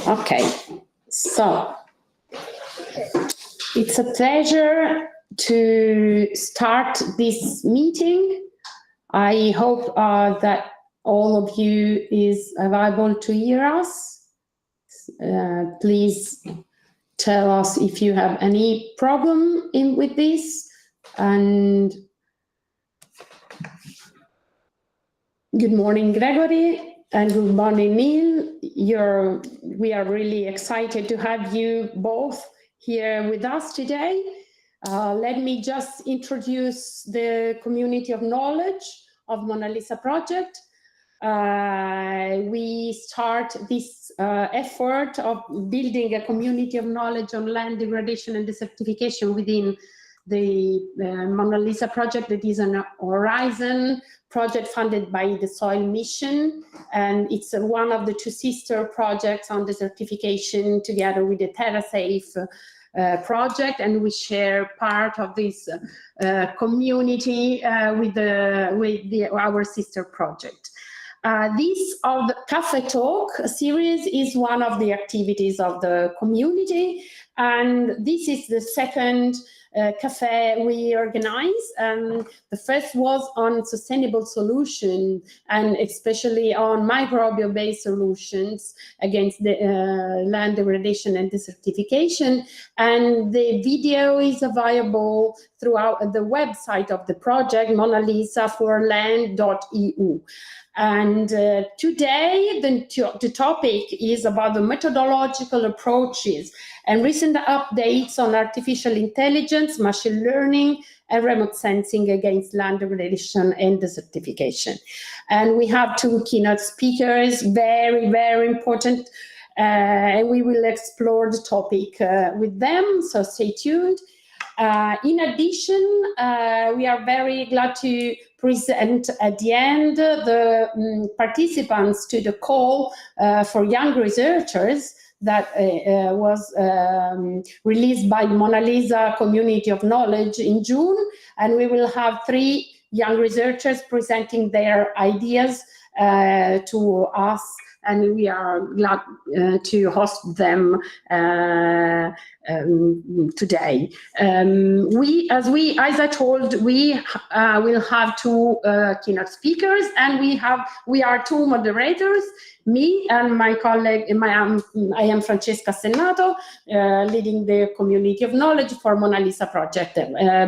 Okay, so it's a pleasure to start this meeting. I hope that all of you is available to hear us. Please tell us if you have any problem with this. And good morning, Gregory. And good morning, Neil. We are really excited to have you both here with us today. Let me just introduce the community of knowledge of MONALISA project. We start this effort of building a community of knowledge on land degradation and desertification within the MONALISA project, that is an Horizon project funded by the Soil Mission, and it's one of the two sister projects on desertification together with the TerraSafe project, and we share part of this community with our sister project. This of the Café Talk series is one of the activities of the community, and this is the second cafe we organize. The first was on sustainable solution, and especially on microbial-based solutions against the land degradation and desertification. And the video is available throughout the website of the project, monalisaforland.eu. And today, the topic is about the methodological approaches and recent updates on artificial intelligence, machine learning, and remote sensing against land degradation and desertification. And we have two keynote speakers, very, very important, and we will explore the topic with them, so stay tuned. In addition, we are very glad to present at the end the participants to the call for young researchers that was released by MONALISA Community of Knowledge in June, and we will have 3 young researchers presenting their ideas to us, and we are glad to host them today. As I told, we will have 2 keynote speakers, and we are 2 moderators. Me and my colleague, I am Francesca Assennato, leading the community of knowledge for MONALISA project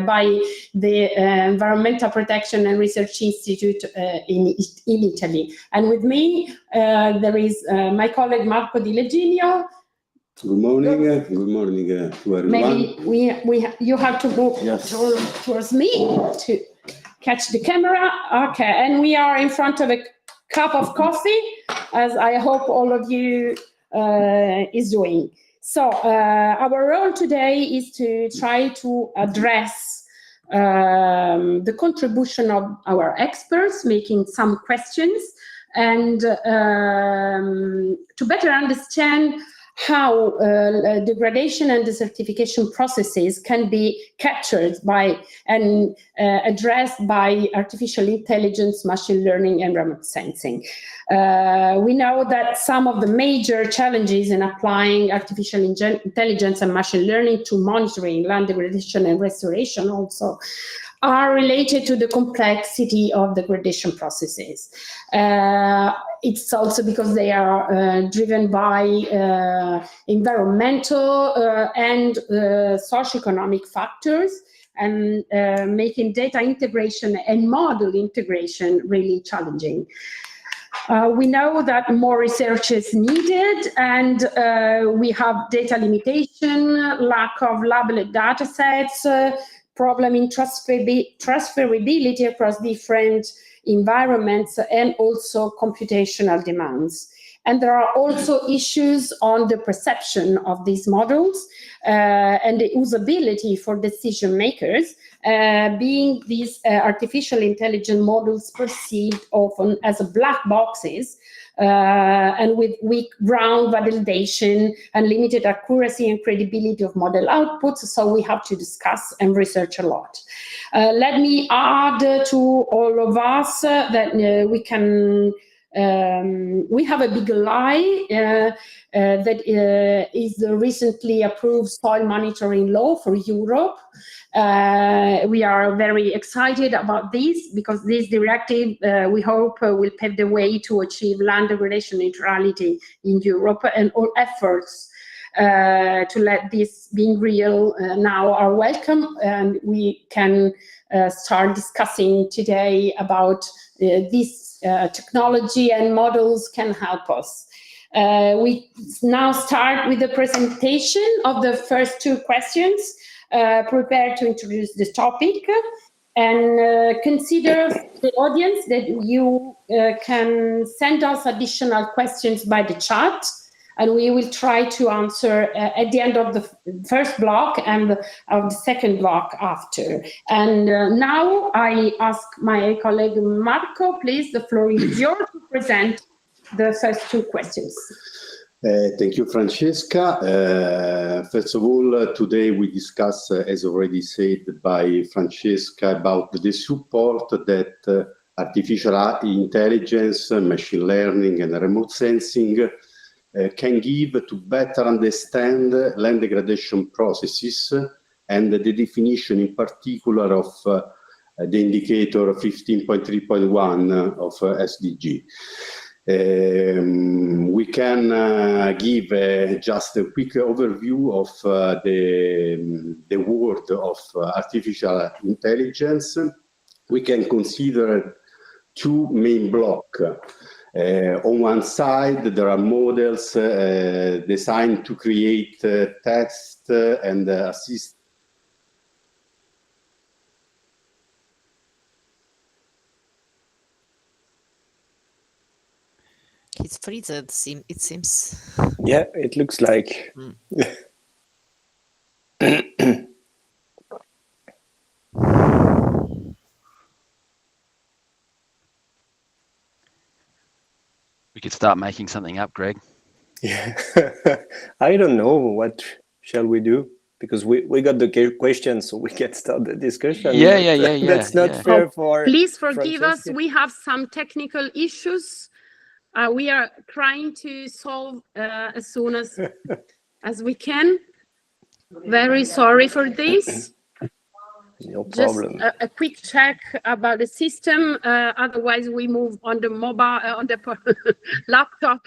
by the Environmental Protection and Research Institute in Italy. And with me, there is my colleague Marco Di Leginio. Good morning. Good morning to everyone. Maybe you have to move towards me to catch the camera. Okay, and we are in front of a cup of coffee, as I hope all of you is doing. So our role today is to try to address the contribution of our experts, making some questions, and to better understand how degradation and desertification processes can be captured by and addressed by artificial intelligence, machine learning, and remote sensing. We know that some of the major challenges in applying artificial intelligence and machine learning to monitoring land degradation and restoration also are related to the complexity of degradation processes. It's also because they are driven by environmental and socioeconomic factors, and making data integration and model integration really challenging. We know that more research is needed, and we have data limitation, lack of labeled data sets, problem in transferability across different environments, and also computational demands. And there are also issues on the perception of these models and the usability for decision makers, being these artificial intelligence models perceived often as black boxes and with weak ground validation and limited accuracy and credibility of model outputs. So we have to discuss and research a lot. Let me add to all of us that we can We have a big lie that is the recently approved soil monitoring law for Europe. We are very excited about this because this directive, we hope, will pave the way to achieve land degradation neutrality in Europe, and all efforts to let this being real now are welcome, and we can start discussing today about this technology and models can help us. We now start with the presentation of the first two questions. Prepare to introduce the topic, and consider the audience that you can send us additional questions by the chat, and we will try to answer at the end of the first block and of the second block after. And now I ask my colleague Marco, please, the floor is yours to present the first two questions. Thank you, Francesca. First of all, today we discuss, as already said by Francesca, about the support that artificial intelligence, machine learning, and remote sensing can give to better understand land degradation processes, and the definition in particular of the indicator 15.3.1 of SDG. We can give just a quick overview of the world of artificial intelligence. We can consider two main blocks. On one side, there are models designed to create text and assist. It's freezed, it seems. Yeah, it looks like. We could start making something up, Greg. Yeah, I don't know. What shall we do? Because we got the question, so we can start the discussion. Yeah. That's not fair for. Please forgive Francesca. us. We have some technical issues. We are trying to solve as soon as we can. Very sorry for this. No problem. Just a quick check about the system. Otherwise, we move on the mobile, on the laptop.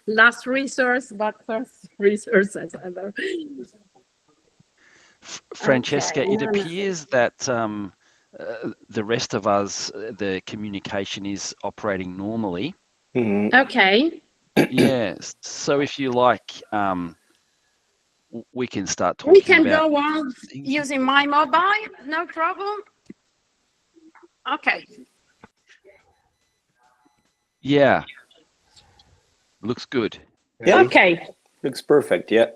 Last resource, but first resource as ever. Francesca, Okay, it appears that the rest of us, the communication is operating normally. Mm-hmm. Okay. Yes. So if you like, we can start talking. We can about go on using my mobile, no problem. Okay. Yeah. Looks good. Yeah, Okay. looks perfect. Yeah.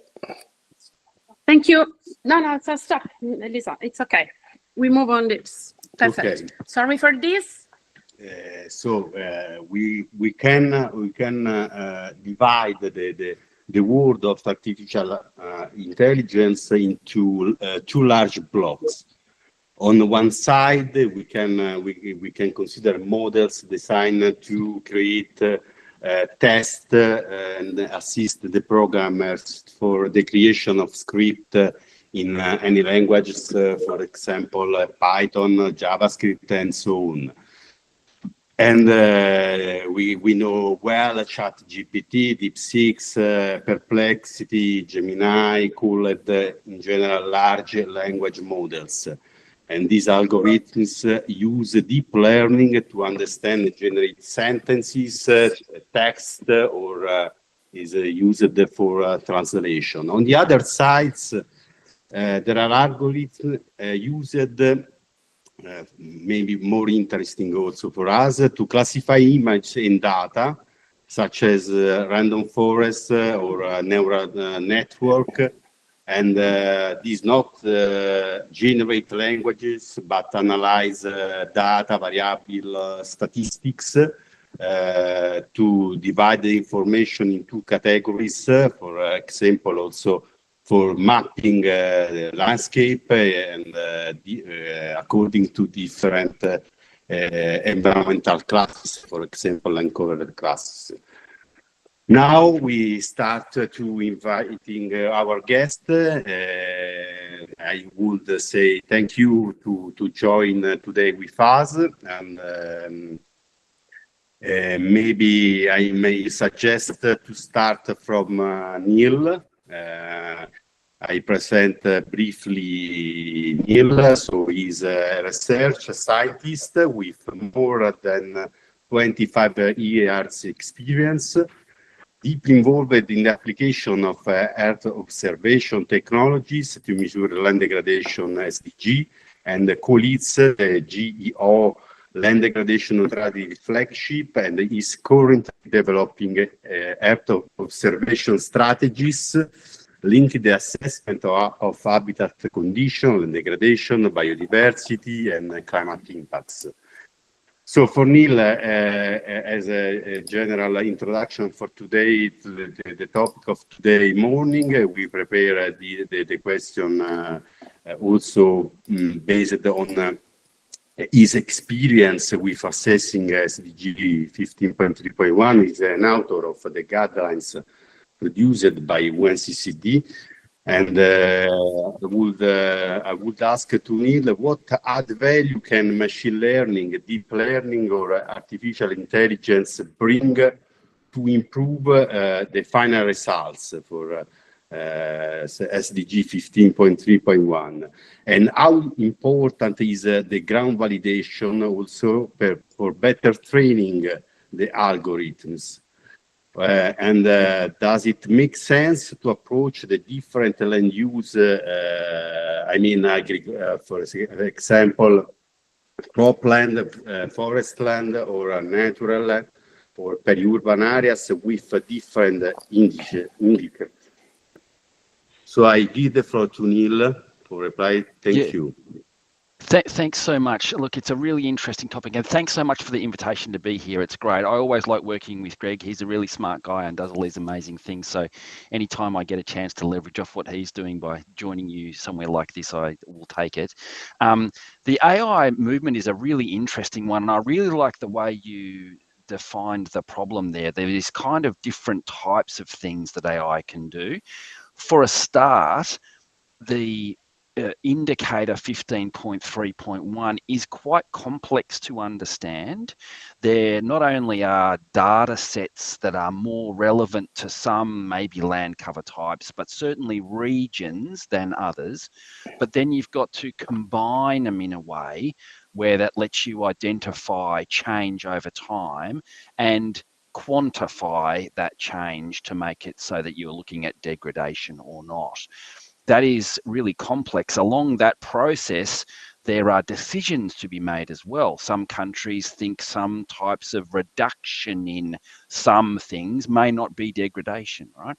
Thank you. No, so stop, Lisa. It's okay. We move on this. Perfect. Okay. Sorry for this. We can divide the world of artificial intelligence into two large blocks. On one side, we can consider models designed to create test and assist the programmers for the creation of script in any languages, for example, Python, JavaScript, and so on. And we know well ChatGPT, DeepSeek, Perplexity, Gemini, Cooled, in general, large language models. And these algorithms use deep learning to understand and generate sentences, text, or is used for translation. On the other sides, there are algorithms used, maybe more interesting also for us, to classify image and data, such as random forest or neural network. And these not generate languages, but analyze data, variable, statistics, to divide the information into categories, for example, also for mapping the landscape and according to different environmental classes, for example, uncovered classes. Now we start to inviting our guest. I would say thank you to join today with us, and maybe I may suggest to start from Neil. I present briefly Neil. So he's a research scientist with more than 25 years experience, deeply involved in the application of Earth observation technologies to measure land degradation SDG, and co-leads the GEO land degradation neutrality flagship, and is currently developing Earth observation strategies linked the assessment of habitat condition, land degradation, biodiversity, and climate impacts. So for Neil, as a general introduction for today, the topic of today morning, we prepare the question also based on his experience with assessing SDG 15.3.1. He's an author of the guidelines produced by UNCCD. And I would ask to Neil, what add value can machine learning, deep learning, or artificial intelligence bring to improve the final results for SDG 15.3.1? And how important is the ground validation also for better training the algorithms? And does it make sense to approach the different land use, I mean, for example, cropland, forest land, or natural land, or peri-urban areas with different indicators? So I give the floor to Neil for reply. Thank you. Thanks so much. Look, it's a really interesting topic, and thanks so much for the invitation to be here. It's great. I always like working with Greg. He's a really smart guy and does all these amazing things. So anytime I get a chance to leverage off what he's doing by joining you somewhere like this, I will take it. The AI movement is a really interesting one, and I really like the way you defined the problem there. There is kind of different types of things that AI can do. For a start, the indicator 15.3.1 is quite complex to understand. There not only are data sets that are more relevant to some maybe land cover types, but certainly regions than others. But then you've got to combine them in a way where that lets you identify change over time and quantify that change to make it so that you're looking at degradation or not. That is really complex. Along that process, there are decisions to be made as well. Some countries think some types of reduction in some things may not be degradation, right?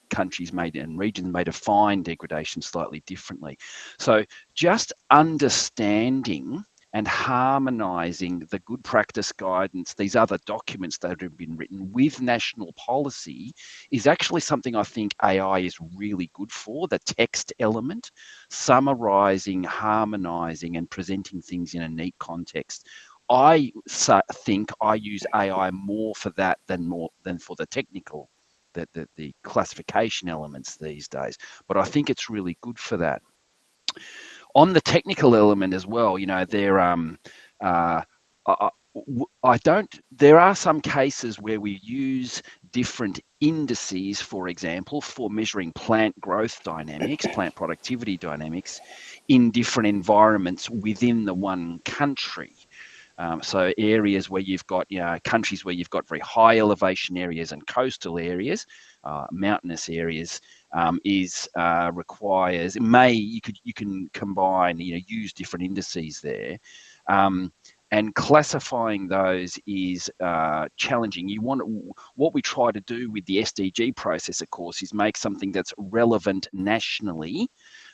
Countries and regions may define degradation slightly differently. So just understanding and harmonizing the good practice guidance, these other documents that have been written with national policy, is actually something I think AI is really good for, the text element, summarizing, harmonizing, and presenting things in a neat context. I think I use AI more for that than for the technical, the classification elements these days. But I think it's really good for that. On the technical element as well, you know, there are some cases where we use different indices, for example, for measuring plant growth dynamics, plant productivity dynamics in different environments within the one country. So areas where you've got, countries where you've got very high elevation areas and coastal areas, mountainous areas, requires, you can combine, use different indices there. And classifying those is challenging. What we try to do with the SDG process, of course, is make something that's relevant nationally,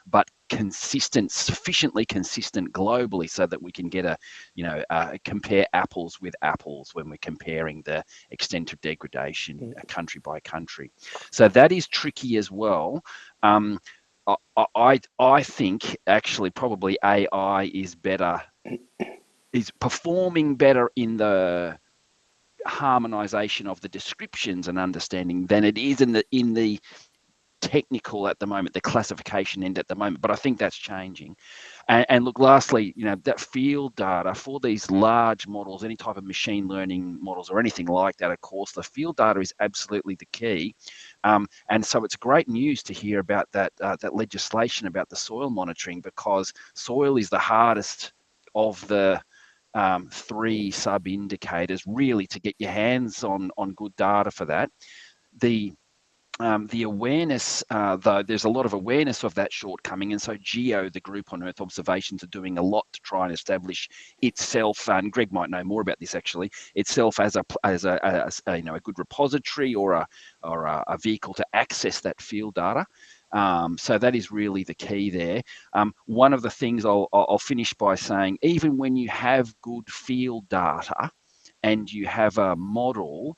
but sufficiently consistent globally, so that we can get compare apples with apples when we're comparing the extent of degradation country by country. So that is tricky as well. I think actually probably AI is better is performing better in the harmonization of the descriptions and understanding than it is in the technical at the moment, the classification end at the moment, but I think that's changing. And look, lastly, that field data for these large models, any type of machine learning models or anything like that, of course, the field data is absolutely the key. And so it's great news to hear about that legislation about the soil monitoring, because soil is the hardest of the 3 sub-indicators really to get your hands on good data for that. The awareness, though, there's a lot of awareness of that shortcoming, and so GEO, the Group on Earth Observations, are doing a lot to try and establish itself. And Greg might know more about this actually. Itself as a good repository or a vehicle to access that field data. So that is really the key there. One of the things I'll finish by saying, even when you have good field data and you have a model,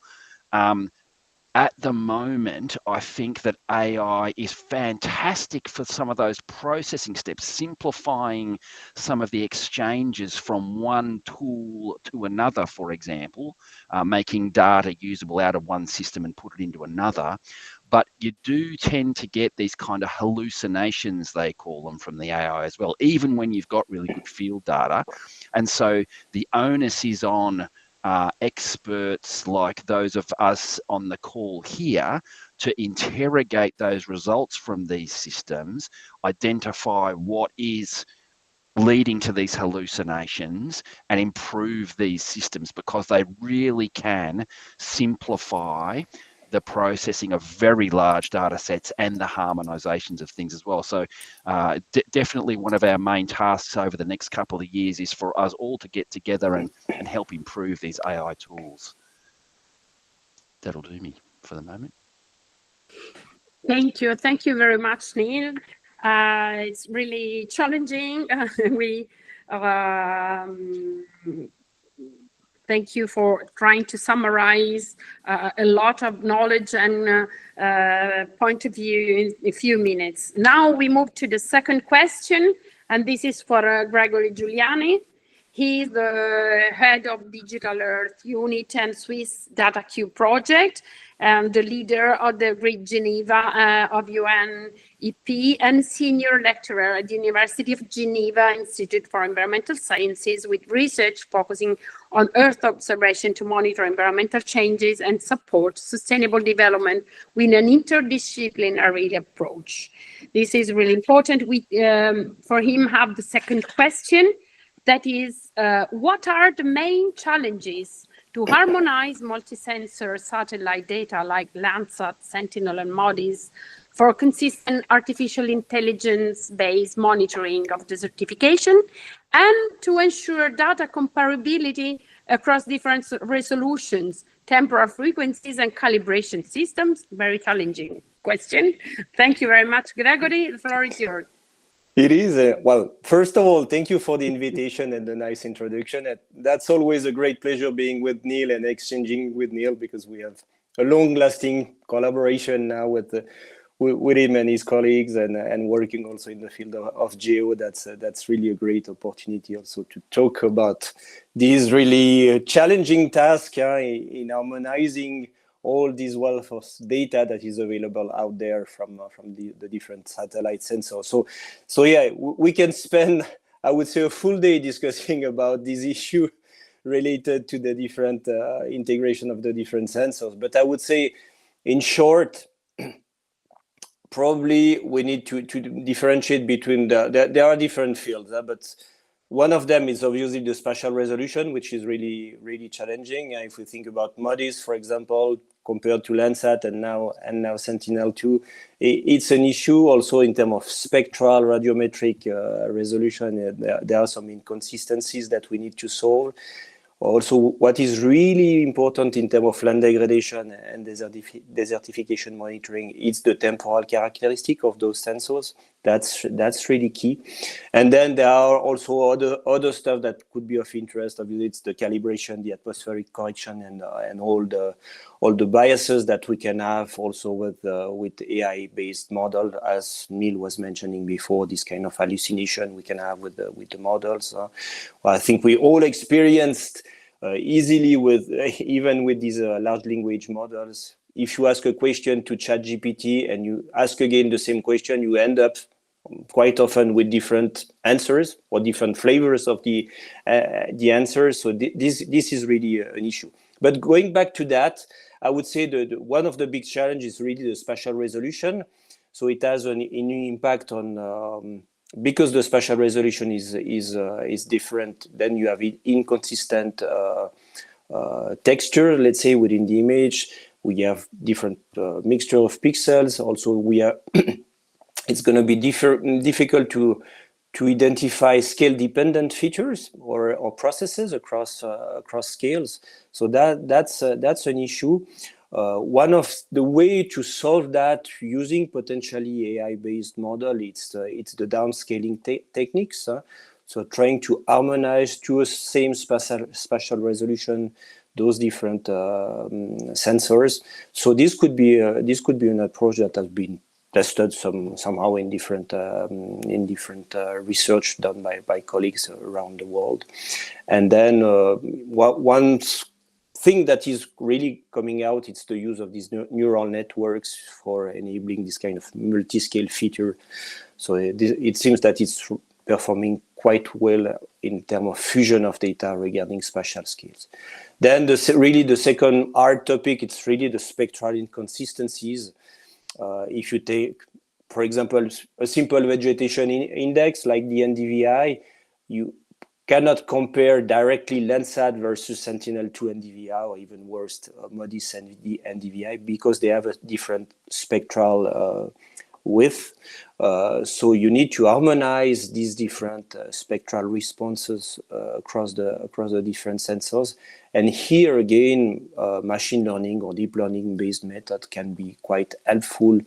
at the moment, I think that AI is fantastic for some of those processing steps, simplifying some of the exchanges from one tool to another, for example, making data usable out of one system and put it into another. But you do tend to get these kind of hallucinations, they call them, from the AI as well, even when you've got really good field data. And so the onus is on experts like those of us on the call here to interrogate those results from these systems, identify what is leading to these hallucinations, and improve these systems, because they really can simplify the processing of very large data sets and the harmonizations of things as well. So definitely one of our main tasks over the next couple of years is for us all to get together and help improve these AI tools. That'll do me for the moment. Thank you. Thank you very much, Neil. It's really challenging. Thank you for trying to summarize a lot of knowledge and point of view in a few minutes. Now we move to the second question, and this is for Gregory Giuliani. He's the head of Digital Earth Unit and Swiss DataQ project, and the leader of the GRID-Geneva of UN EP, and senior lecturer at the University of Geneva Institute for Environmental Sciences, with research focusing on Earth observation to monitor environmental changes and support sustainable development with an interdisciplinary approach. This is really important. We, for him, have the second question. That is, what are the main challenges to harmonize multi-sensor satellite data like Landsat, Sentinel, and MODIS for consistent artificial intelligence-based monitoring of desertification, and to ensure data comparability across different resolutions, temporal frequencies, and calibration systems? Very challenging question. Thank you very much, Gregory. The floor is yours. It is. Well, first of all, thank you for the invitation and the nice introduction. That's always a great pleasure being with Neil and exchanging with Neil, because we have a long-lasting collaboration now with him and his colleagues, and working also in the field of geo. That's really a great opportunity also to talk about these really challenging tasks in harmonizing all this wealth of data that is available out there from the different satellite sensors. So yeah, we can spend, I would say, a full day discussing about this issue related to the different integration of the different sensors. But I would say, in short, probably we need to differentiate between there are different fields, but one of them is obviously the spatial resolution, which is really, really challenging. If we think about MODIS, for example, compared to Landsat and now Sentinel-2, it's an issue also in terms of spectral radiometric resolution. There are some inconsistencies that we need to solve. Also, what is really important in terms of land degradation and desertification monitoring is the temporal characteristic of those sensors. That's really key. And then there are also other stuff that could be of interest. Obviously, it's the calibration, the atmospheric correction, and all the biases that we can have also with AI-based model, as Neil was mentioning before. This kind of hallucination we can have with the models. Well, I think we all experienced easily with even with these large language models. If you ask a question to ChatGPT and you ask again the same question, you end up quite often with different answers or different flavors of the answers. So this is really an issue. But going back to that, I would say one of the big challenges is really the spatial resolution. So it has an impact on because the spatial resolution is different. Then you have inconsistent texture, let's say, within the image. We have different mixture of pixels. Also, we are it's going to be difficult to identify scale-dependent features or processes across scales. So that's an issue. One of the way to solve that using potentially AI-based model, it's the downscaling techniques. So trying to harmonize to a same spatial resolution those different sensors. So this could be an approach that has been tested somehow in different research done by colleagues around the world. And then one thing that is really coming out, it's the use of these neural networks for enabling this kind of multi-scale feature. So it seems that it's performing quite well in terms of fusion of data regarding spatial scales. Then really the second hard topic, it's really the spectral inconsistencies. If you take, for example, a simple vegetation index like the NDVI, you cannot compare directly Landsat versus Sentinel-2 NDVI, or even worse, MODIS NDVI, because they have a different spectral width. So you need to harmonize these different spectral responses across the different sensors. And here again, machine learning or deep learning based method can be quite helpful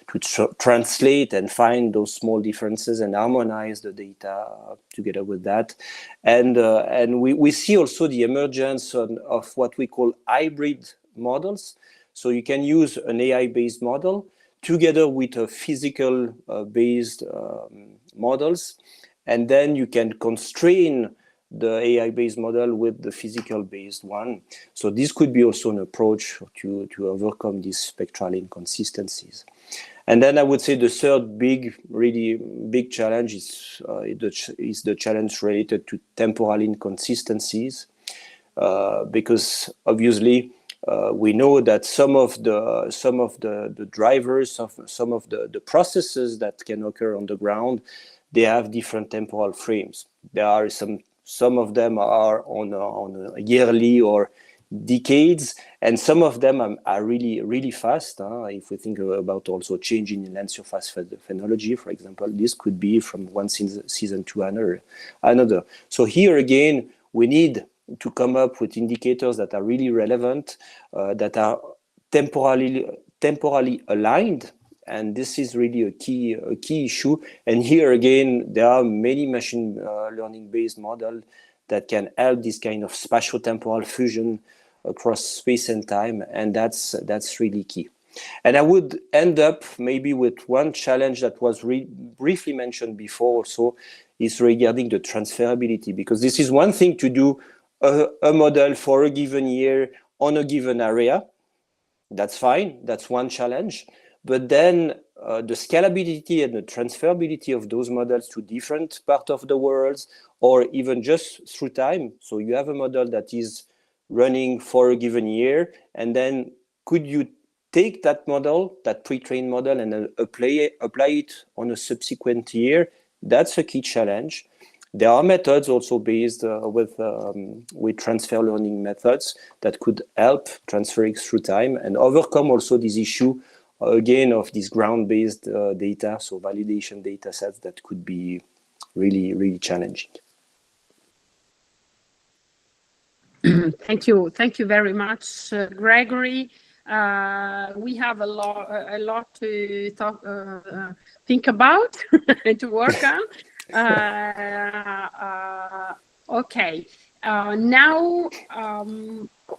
to translate and find those small differences and harmonize the data together with that. And we see also the emergence of what we call hybrid models. So you can use an AI-based model together with a physical based models, and then you can constrain the AI-based model with the physical-based one. So this could be also an approach to overcome these spectral inconsistencies. And then I would say the third really big challenge is the challenge related to temporal inconsistencies, because obviously we know that some of the drivers of some of the processes that can occur on the ground, they have different temporal frames. There are some of them are on a yearly or decades, and some of them are really fast. If we think about also changing in land surface phenology, for example, this could be from one season to another. So here again, we need to come up with indicators that are really relevant, that are temporally aligned. And this is really a key issue. And here again, there are many machine learning based models that can help this kind of spatio-temporal fusion across space and time, and that's really key. And I would end up maybe with one challenge that was briefly mentioned before also, is regarding the transferability, because this is one thing to do a model for a given year on a given area. That's fine, that's one challenge. But then the scalability and the transferability of those models to different parts of the world, or even just through time. So you have a model that is running for a given year, and then could you take that model, that pre-trained model, and apply it on a subsequent year? That's a key challenge. There are methods also based with transfer learning methods that could help transferring through time and overcome also this issue again of this ground-based data, so validation data sets that could be really challenging. Thank you very much, Gregory. We have a lot to think about and to work on. Okay, now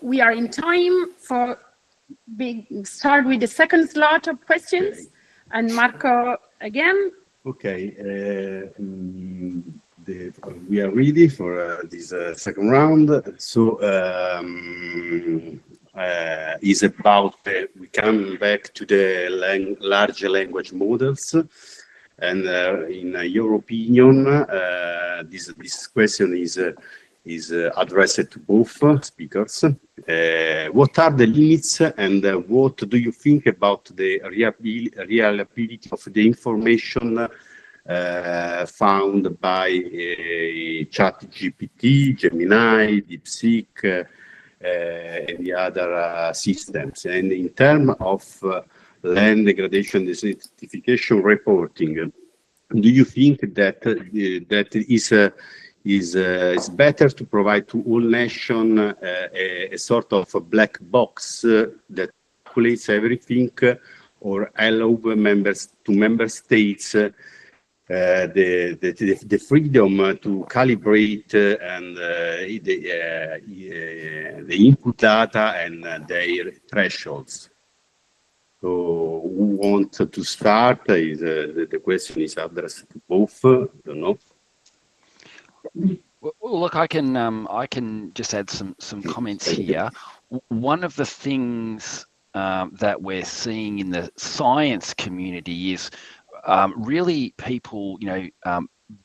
we are in time for start with the second slot of questions. And Marco, again. Okay, we are ready for this second round. So is about we come back to the large language models, and in your opinion, this question is addressed to both speakers. What are the limits, and what do you think about the reliability of the information found by ChatGPT, Gemini, DeepSeek, and the other systems? And in terms of land degradation desertification reporting, do you think that that is better to provide to all nations a sort of a black box that calculates everything, or allow member states the freedom to calibrate and the input data and their thresholds? So who wants to start? The question is addressed to both. I don't know. Well, look, I can just add some comments here. One of the things that we're seeing in the science community is really people,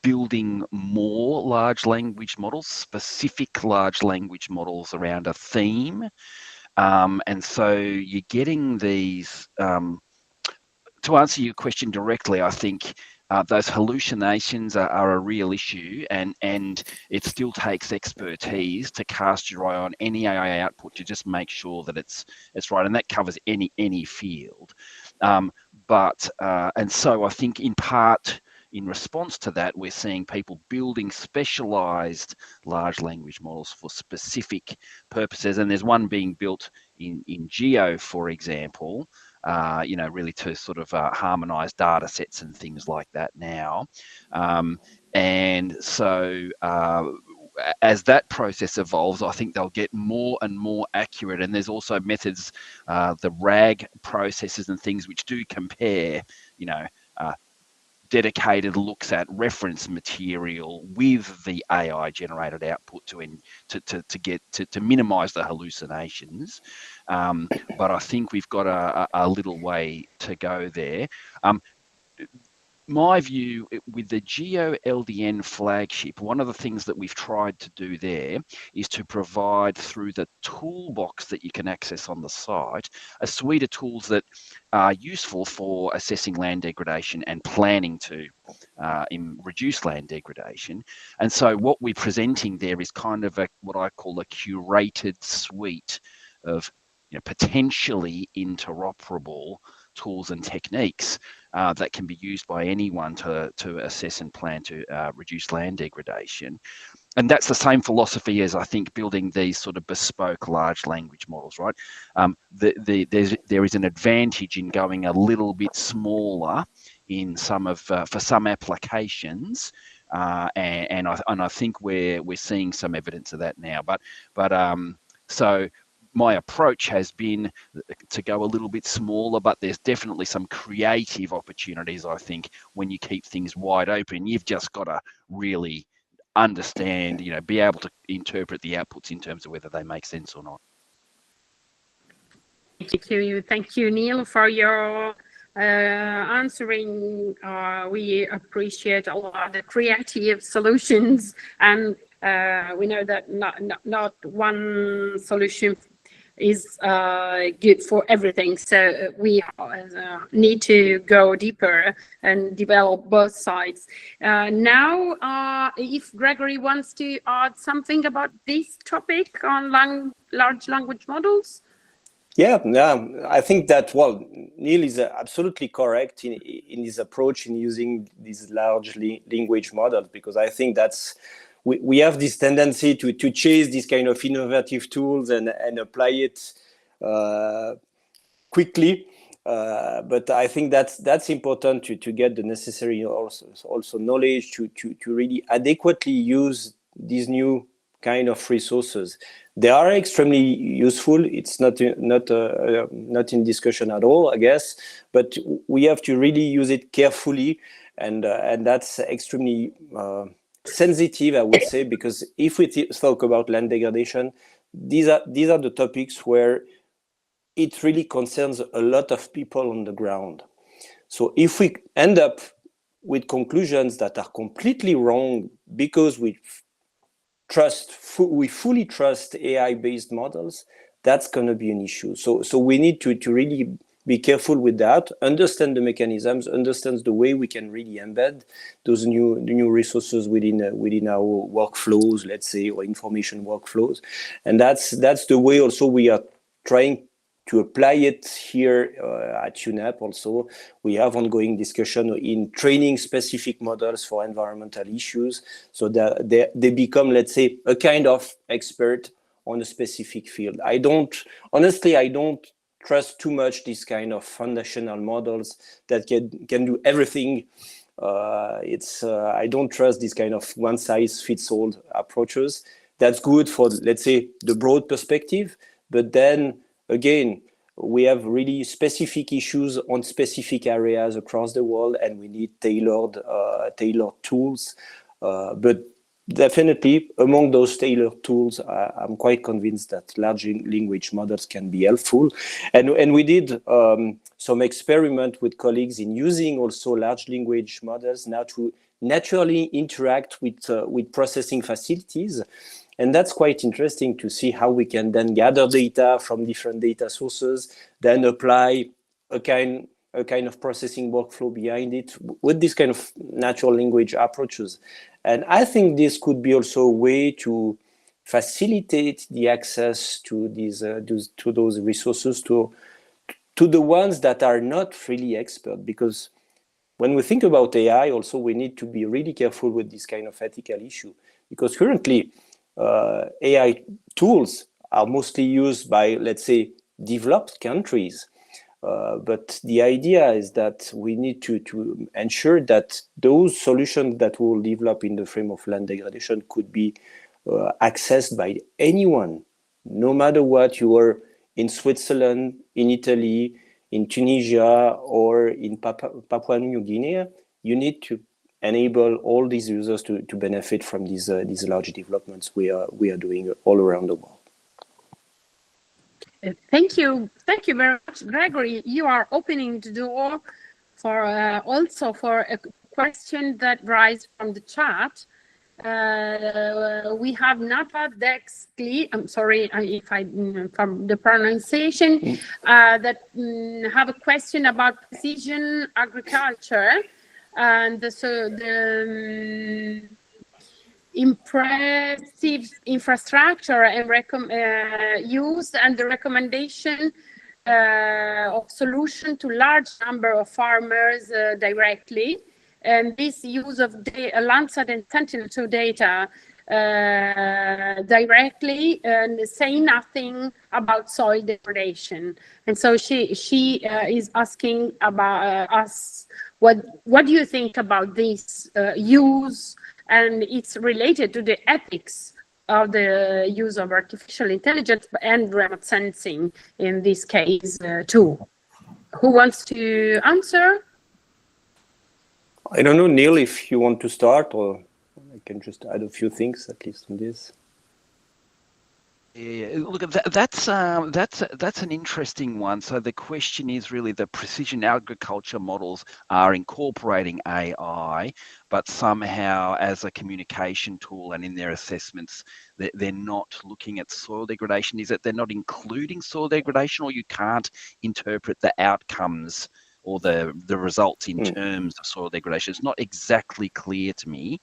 building more large language models, specific large language models around a theme. And so you're getting these, to answer your question directly, I think those hallucinations are a real issue, and it still takes expertise to cast your eye on any AI output to just make sure that it's right, and that covers any field. And so I think in part, in response to that, we're seeing people building specialized large language models for specific purposes. And there's one being built in Geo, for example, really to sort of harmonize data sets and things like that now. And so as that process evolves, I think they'll get more and more accurate. And there's also methods, the RAG processes and things which do compare, dedicated looks at reference material with the AI generated output to minimize the hallucinations. But I think we've got a little way to go there. My view with the Geo LDN flagship, one of the things that we've tried to do there is to provide through the toolbox that you can access on the site, a suite of tools that are useful for assessing land degradation and planning to reduce land degradation. And so what we're presenting there is kind of what I call a curated suite of potentially interoperable tools and techniques that can be used by anyone to assess and plan to reduce land degradation. And that's the same philosophy as I think building these sort of bespoke large language models, right? There is an advantage in going a little bit smaller in for some applications, and I think we're seeing some evidence of that now. So my approach has been to go a little bit smaller, but there's definitely some creative opportunities, I think, when you keep things wide open. You've just got to really understand, be able to interpret the outputs in terms of whether they make sense or not. Thank you, Neil, for your answering. We appreciate a lot the creative solutions, and we know that not one solution is good for everything. So we need to go deeper and develop both sides. Now, if Gregory wants to add something about this topic on large language models. Yeah, I think that, Neil is absolutely correct in his approach in using these large language models, because I think we have this tendency to chase these kind of innovative tools and apply it quickly. But I think that's important to get the necessary also knowledge to really adequately use these new kind of resources. They are extremely useful. It's not in discussion at all, I guess. But we have to really use it carefully, and that's extremely sensitive, I would say, because if we talk about land degradation, these are the topics where it really concerns a lot of people on the ground. So if we end up with conclusions that are completely wrong because we fully trust AI-based models, that's going to be an issue. So we need to really be careful with that, understand the mechanisms, understand the way we can really embed those new resources within our workflows, let's say, or information workflows. And that's the way also we are trying to apply it here at UNEP. Also, we have ongoing discussion in training specific models for environmental issues, so that they become, let's say, a kind of expert on a specific field. I don't trust too much these kind of foundational models that can do everything. I don't trust this kind of one-size-fits-all approaches. That's good for, let's say, the broad perspective, but then again, we have really specific issues on specific areas across the world, and we need tailored tools. But definitely, among those tailored tools, I'm quite convinced that large language models can be helpful. And we did some experiment with colleagues in using also large language models now to naturally interact with processing facilities. And that's quite interesting to see how we can then gather data from different data sources, then apply a kind of processing workflow behind it with this kind of natural language approaches. And I think this could be also a way to facilitate the access to those resources to the ones that are not really expert. Because when we think about AI, also we need to be really careful with this kind of ethical issue, because currently AI tools are mostly used by, let's say, developed countries. But the idea is that we need to ensure that those solutions that we will develop in the frame of land degradation could be accessed by anyone, no matter what you are in Switzerland, in Italy, in Tunisia, or in Papua New Guinea. You need to enable all these users to benefit from these large developments we are doing all around the world. Thank you very much, Gregory. You are opening the door for also for a question that rises from the chat. We have Nata Dexley, I'm sorry if I from the pronunciation, that have a question about precision agriculture, and so the impressive infrastructure and use and the recommendation of solution to large number of farmers directly, and this use of Landsat and Sentinel-2 data directly, and say nothing about soil degradation. And so she is asking about us, what do you think about this use, and it's related to the ethics of the use of artificial intelligence and remote sensing in this case too. Who wants to answer? I don't know, Neil, if you want to start, or I can just add a few things at least on this. Yeah, look, that's an interesting one. So the question is really the precision agriculture models are incorporating AI, but somehow as a communication tool and in their assessments, they're not looking at soil degradation. Is it they're not including soil degradation, or you can't interpret the outcomes or the results in terms of soil degradation? It's not exactly clear to me.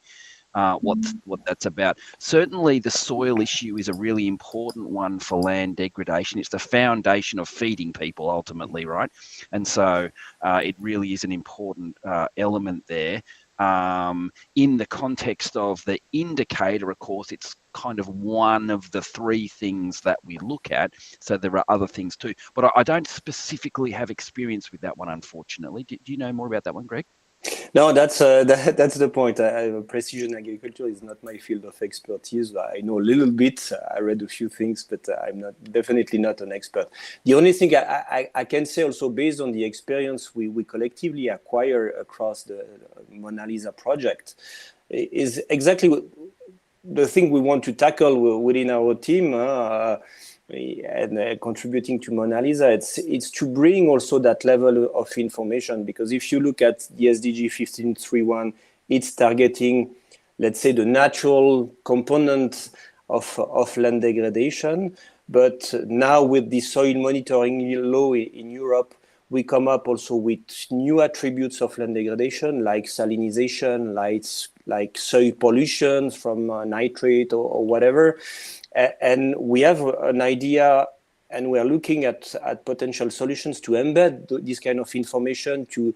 What that's about. Certainly the soil issue is a really important one for land degradation. It's the foundation of feeding people ultimately, right? And so it really is an important element there. In the context of the indicator, of course, it's kind of one of the three things that we look at. So there are other things too, but I don't specifically have experience with that one, unfortunately. Do you know more about that one, Greg? No, that's the point. Precision agriculture is not my field of expertise. I know a little bit. I read a few things, but I'm definitely not an expert. The only thing I can say also, based on the experience we collectively acquire across the MONALISA project, is exactly the thing we want to tackle within our team. And contributing to MONALISA, it's to bring also that level of information, because if you look at the SDG 1531, it's targeting, let's say, the natural component of land degradation. But now with the soil monitoring law in Europe, we come up also with new attributes of land degradation, like salinization, like soil pollution from nitrate or whatever. And we have an idea, and we are looking at potential solutions to embed this kind of information to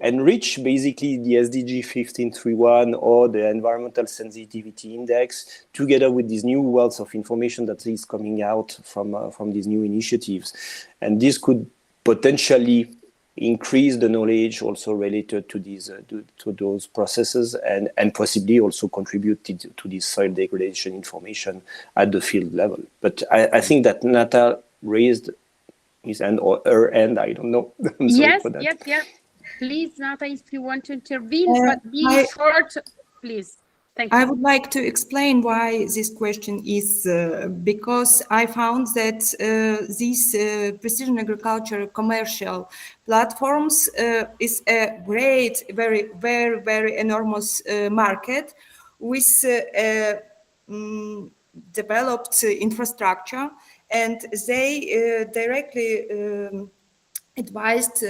enrich basically the SDG 1531 or the environmental sensitivity index, together with these new wealth of information that is coming out from these new initiatives. And this could potentially increase the knowledge also related to these to those processes, and possibly also contribute to this soil degradation information at the field level. But I think that Nata raised his hand or her hand, I don't know. I'm sorry for that. Yes. Please, Nata, if you want to intervene, but be short, please. Thank you. I would like to explain why this question is, because I found that these precision agriculture commercial platforms is a great, very enormous market with developed infrastructure, and they directly advised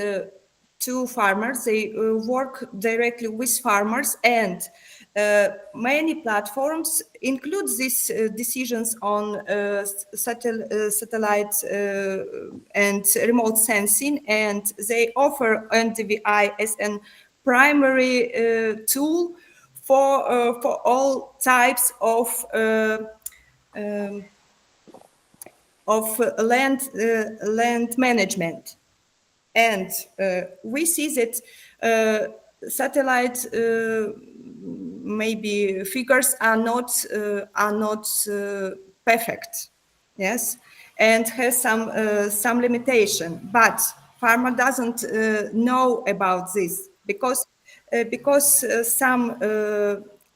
to farmers. They work directly with farmers, and many platforms include these decisions on satellite and remote sensing, and they offer NDVI as a primary tool for all types of land management. And we see that satellite maybe figures are not perfect, yes, and has some limitation. But farmer doesn't know about this because some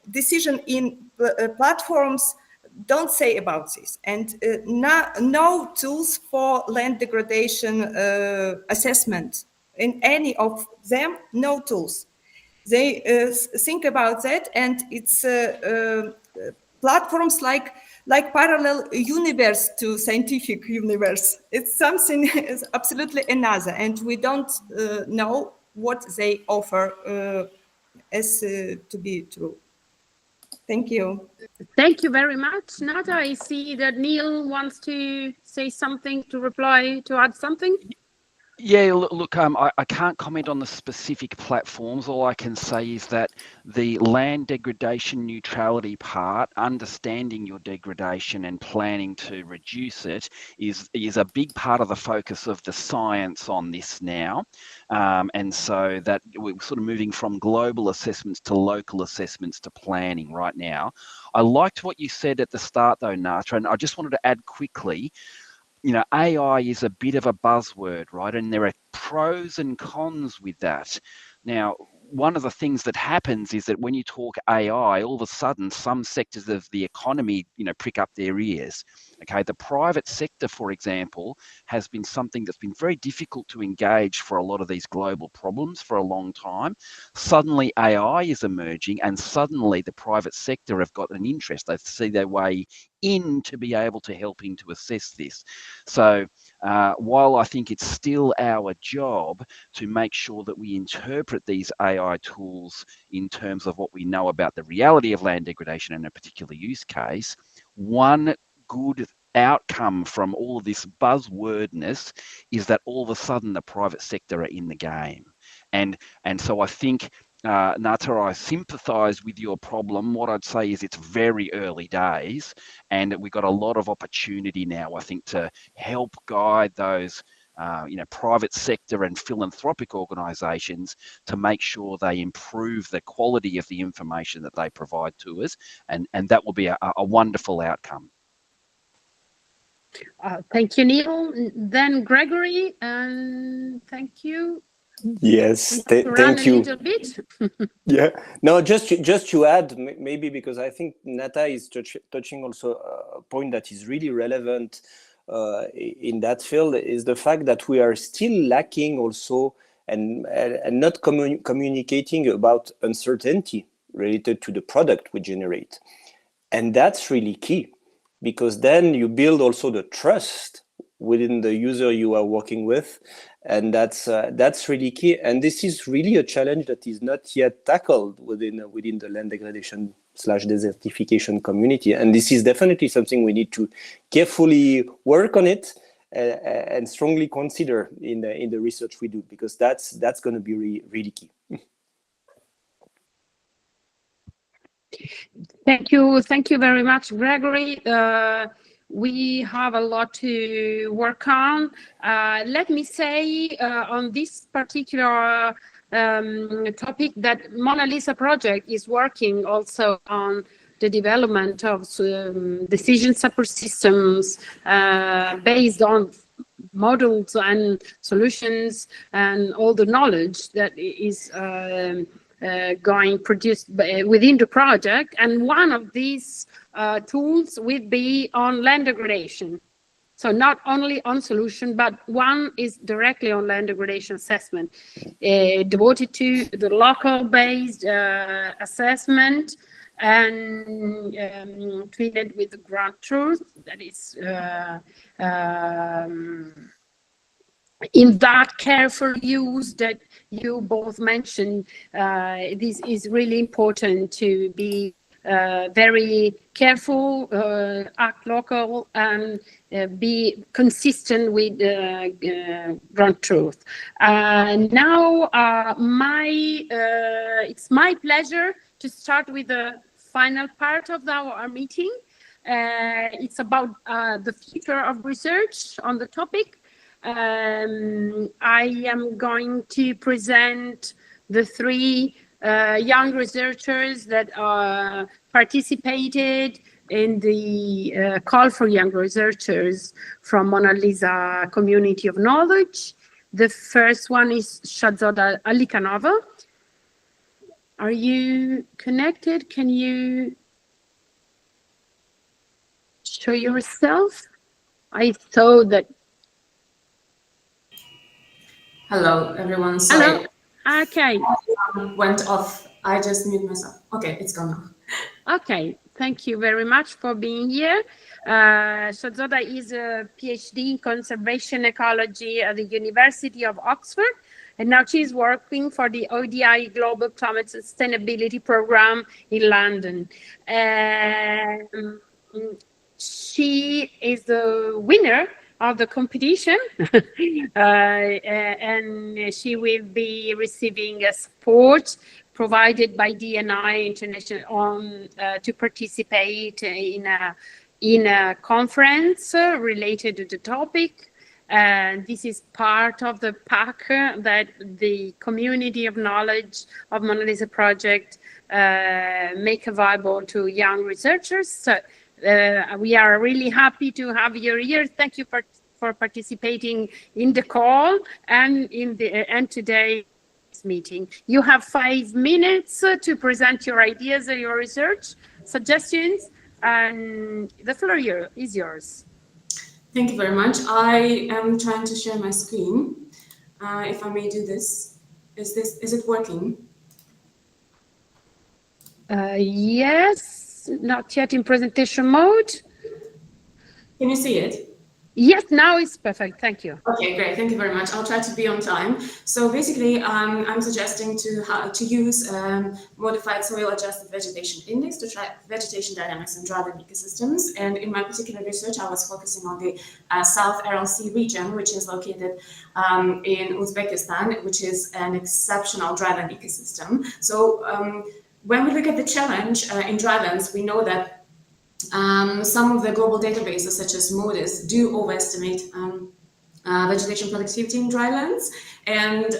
decision in platforms don't say about this, and no tools for land degradation assessment in any of them. No tools. They think about that, and it's platforms like parallel universe to scientific universe. It's something is absolutely another, and we don't know what they offer as to be true. Thank you. Thank you very much, Nata. I see that Neil wants to say something, to reply, to add something. Yeah, look, I can't comment on the specific platforms. All I can say is that the land degradation neutrality part, understanding your degradation and planning to reduce it, is a big part of the focus of the science on this now. And so that we're sort of moving from global assessments to local assessments to planning right now. I liked what you said at the start though, Nata, and I just wanted to add quickly, you know, AI is a bit of a buzzword, right? And there are pros and cons with that. Now, one of the things that happens is that when you talk AI, all of a sudden, some sectors of the economy, you know, prick up their ears. Okay, the private sector, for example, has been something that's been very difficult to engage for a lot of these global problems for a long time. Suddenly AI is emerging, and suddenly the private sector have got an interest. They see their way in to be able to helping to assess this. So while I think it's still our job to make sure that we interpret these AI tools in terms of what we know about the reality of land degradation in a particular use case, one good outcome from all of this buzzwordness is that all of a sudden the private sector are in the game. And so I think Nata, I sympathise with your problem. What I'd say is it's very early days, and we've got a lot of opportunity now, I think, to help guide those private sector and philanthropic organisations to make sure they improve the quality of the information that they provide to us, and that will be a wonderful outcome. Thank you, Neil. Then Gregory, thank you. Yes, thank you. A little bit. Yeah, no, just to add, maybe because I think Nata is touching also a point that is really relevant in that field, is the fact that we are still lacking also and not communicating about uncertainty related to the product we generate. And that's really key, because then you build also the trust within the user you are working with, and that's really key. And this is really a challenge that is not yet tackled within the land degradation / desertification community. And this is definitely something we need to carefully work on it and strongly consider in the research we do, because that's going to be really key. Thank you very much, Gregory. We have a lot to work on. Let me say on this particular topic that MONALISA project is working also on the development of decision support systems based on models and solutions and all the knowledge that is going produced within the project. And one of these tools will be on land degradation. So not only on solution, but one is directly on land degradation assessment, devoted to the local-based assessment and treated with the ground truth. That is in that careful use that you both mentioned. This is really important to be very careful, act local, and be consistent with ground truth. Now, it's my pleasure to start with the final part of our meeting. It's about the future of research on the topic. I am going to present the three young researchers that participated in the call for young researchers from MONALISA Community of Knowledge. The first one is Shahzoda Alikanova. Are you connected? Can you show yourself? I saw that. Hello, everyone. Sorry. Hello. Okay. Went off. I just muted myself. Okay, it's gone now. Okay, thank you very much for being here. Shahzoda is a PhD in conservation ecology at the University of Oxford, and now she's working for the ODI Global Climate Sustainability Program in London. She is the winner of the competition, and she will be receiving a support provided by DNI International to participate in a conference related to the topic. And this is part of the pack that the Community of Knowledge of MONALISA project make available to young researchers. So we are really happy to have you here. Thank you for participating in the call and today's meeting. You have 5 minutes to present your ideas and your research suggestions, and the floor is yours. Thank you very much. I am trying to share my screen. If I may do this. Is it working? Yes, not yet in presentation mode. Can you see it? Yes, now it's perfect. Thank you. Okay, great. Thank you very much. I'll try to be on time. So basically, I'm suggesting to use modified soil-adjusted vegetation index to track vegetation dynamics in dryland ecosystems. And in my particular research, I was focusing on the South Aral Sea region, which is located in Uzbekistan, which is an exceptional dryland ecosystem. So when we look at the challenge in drylands, we know that some of the global databases, such as MODIS, do overestimate vegetation productivity in drylands, and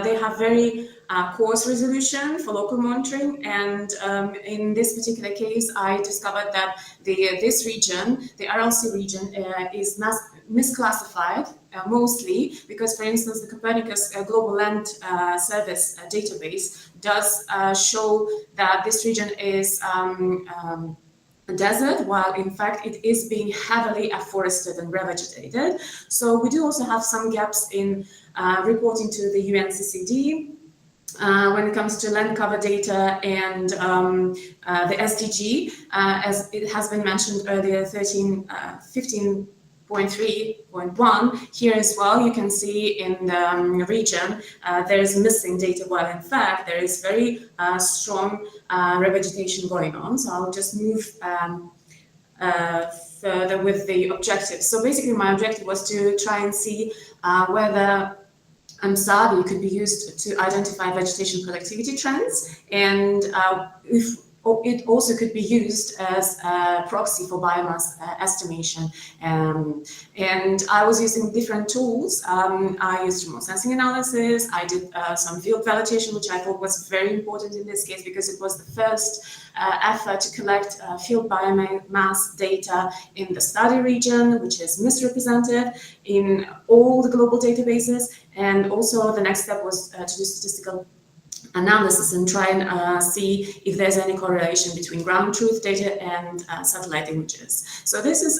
they have very coarse resolution for local monitoring. And in this particular case, I discovered that this region, the Aral Sea region, is misclassified mostly because, for instance, the Copernicus Global Land Service database does show that this region is desert, while in fact it is being heavily afforested and revegetated. So we do also have some gaps in reporting to the UNCCD when it comes to land cover data and the SDG, as it has been mentioned earlier, 15.3.1. Here as well, you can see in the region there is missing data, while in fact there is very strong revegetation going on. So I'll just move further with the objectives. So basically my objective was to try and see whether MSAVI could be used to identify vegetation productivity trends, and if it also could be used as a proxy for biomass estimation. And I was using different tools. I used remote sensing analysis. I did some field validation, which I thought was very important in this case because it was the first effort to collect field biomass data in the study region, which is misrepresented in all the global databases. And also the next step was to do statistical analysis and try and see if there's any correlation between ground truth data and satellite images. So this is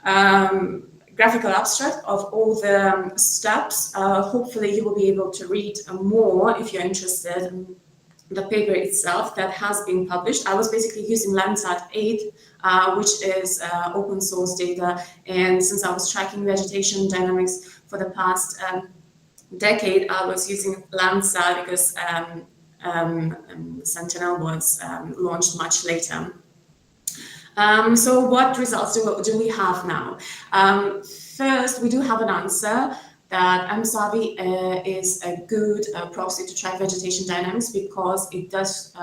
graphical abstract of all the steps. Hopefully you will be able to read more if you're interested in the paper itself that has been published. I was basically using Landsat 8, which is open source data. And since I was tracking vegetation dynamics for the past decade, I was using Landsat because Sentinel was launched much later. So what results do we have now? First, we do have an answer that MSAVI is a good proxy to track vegetation dynamics because it does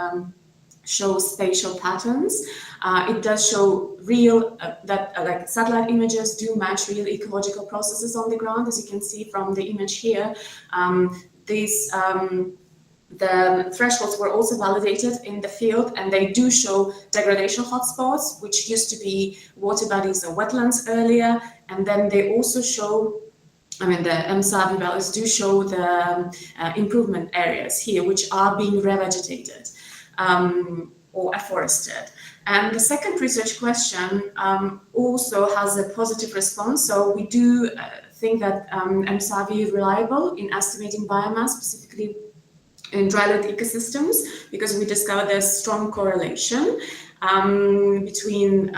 show spatial patterns. It does show real, like satellite images do match real ecological processes on the ground, as you can see from the image here. The thresholds were also validated in the field, and they do show degradation hotspots, which used to be water bodies or wetlands earlier. And then they also show, I mean, the MSAVI values do show the improvement areas here, which are being revegetated or afforested. And the second research question also has a positive response. So we do think that MSAVI is reliable in estimating biomass, specifically in dryland ecosystems, because we discovered there's strong correlation between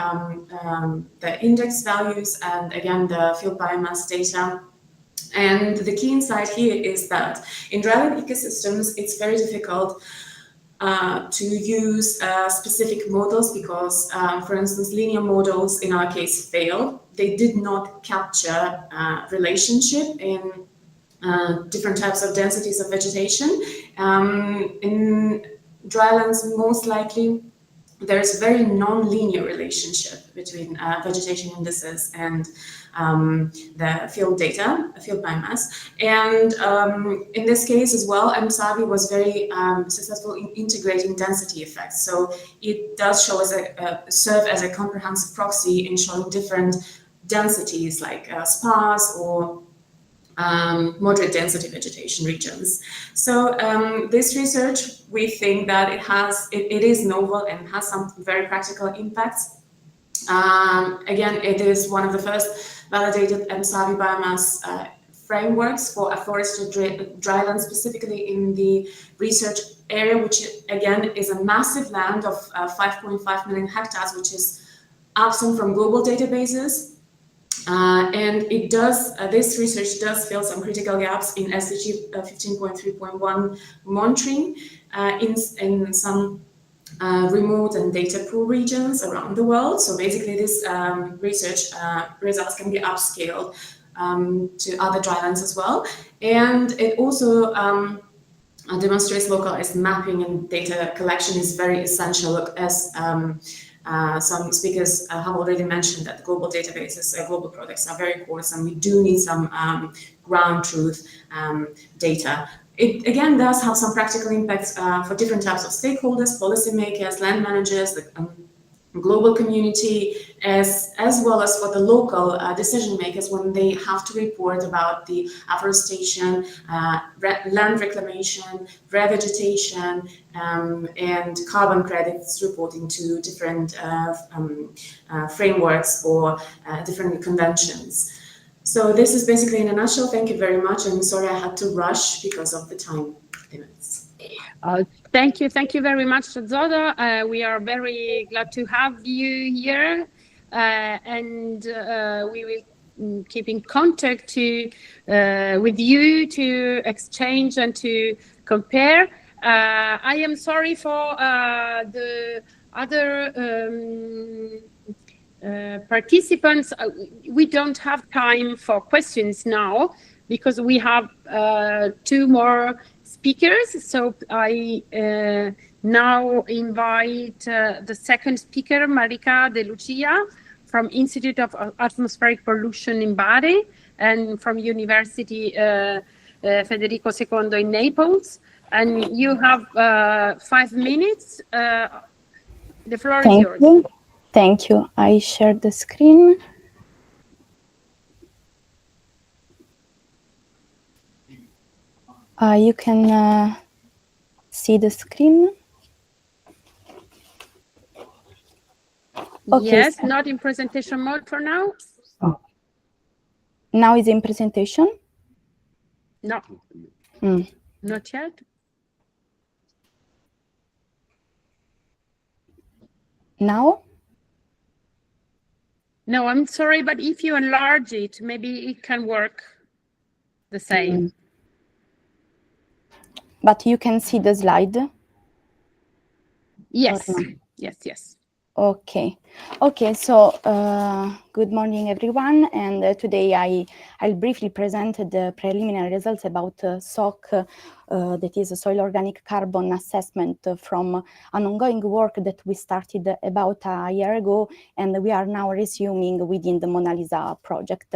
the index values and, again, the field biomass data. And the key insight here is that in dryland ecosystems, it's very difficult to use specific models because, for instance, linear models in our case failed. They did not capture relationship in different types of densities of vegetation. In drylands, most likely, there is a very non-linear relationship between vegetation indices and the field data, field biomass. And in this case as well, MSAVI was very successful in integrating density effects. So it does show as serve as a comprehensive proxy in showing different densities like sparse or moderate density vegetation regions. So this research, we think that it is novel and has some very practical impacts. Again, it is one of the first validated MSAVI biomass frameworks for afforested dryland, specifically in the research area, which again is a massive land of 5.5 million hectares, which is absent from global databases. And it does, this research does fill some critical gaps in SDG 15.3.1 monitoring in some remote and data poor regions around the world. So basically this research results can be upscaled to other drylands as well. And it also demonstrates localized mapping and data collection is very essential, as some speakers have already mentioned that global databases, global products are very coarse, and we do need some ground truth data. It again does have some practical impacts for different types of stakeholders, policymakers, land managers, the global community, as well as for the local decision makers when they have to report about the afforestation, land reclamation, revegetation, and carbon credits reporting to different frameworks or different conventions. So this is basically in a nutshell. Thank you very much. I'm sorry I had to rush because of the time limits. Thank you very much, Zoda. We are very glad to have you here, and we will keep in contact with you to exchange and to compare. I am sorry for the other participants. We don't have time for questions now because we have 2 more speakers. So I now invite the second speaker, Marika De Lucia, from Institute of Atmospheric Pollution in Bari and from University Federico II in Naples. And you have 5 minutes. The floor is yours. Thank you. I share the screen. You can see the screen. Okay, yes, so not in presentation mode for now. Oh. Now is in presentation? No, not yet. Now? No, I'm sorry, but if you enlarge it, maybe it can work the same. But you can see the slide? Yes, yes. Okay, so good morning, everyone. And today I'll briefly present the preliminary results about SOC, that is a soil organic carbon assessment from an ongoing work that we started about a year ago, and we are now resuming within the MONALISA project.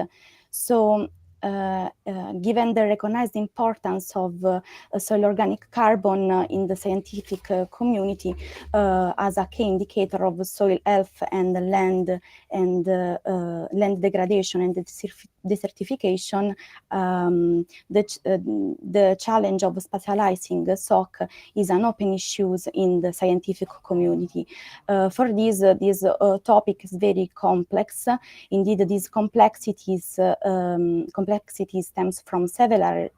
So given the recognized importance of soil organic carbon in the scientific community as a key indicator of soil health and land degradation and desertification, the challenge of spatializing SOC is an open issue in the scientific community. For this topic is very complex. Indeed, these complexities stems from several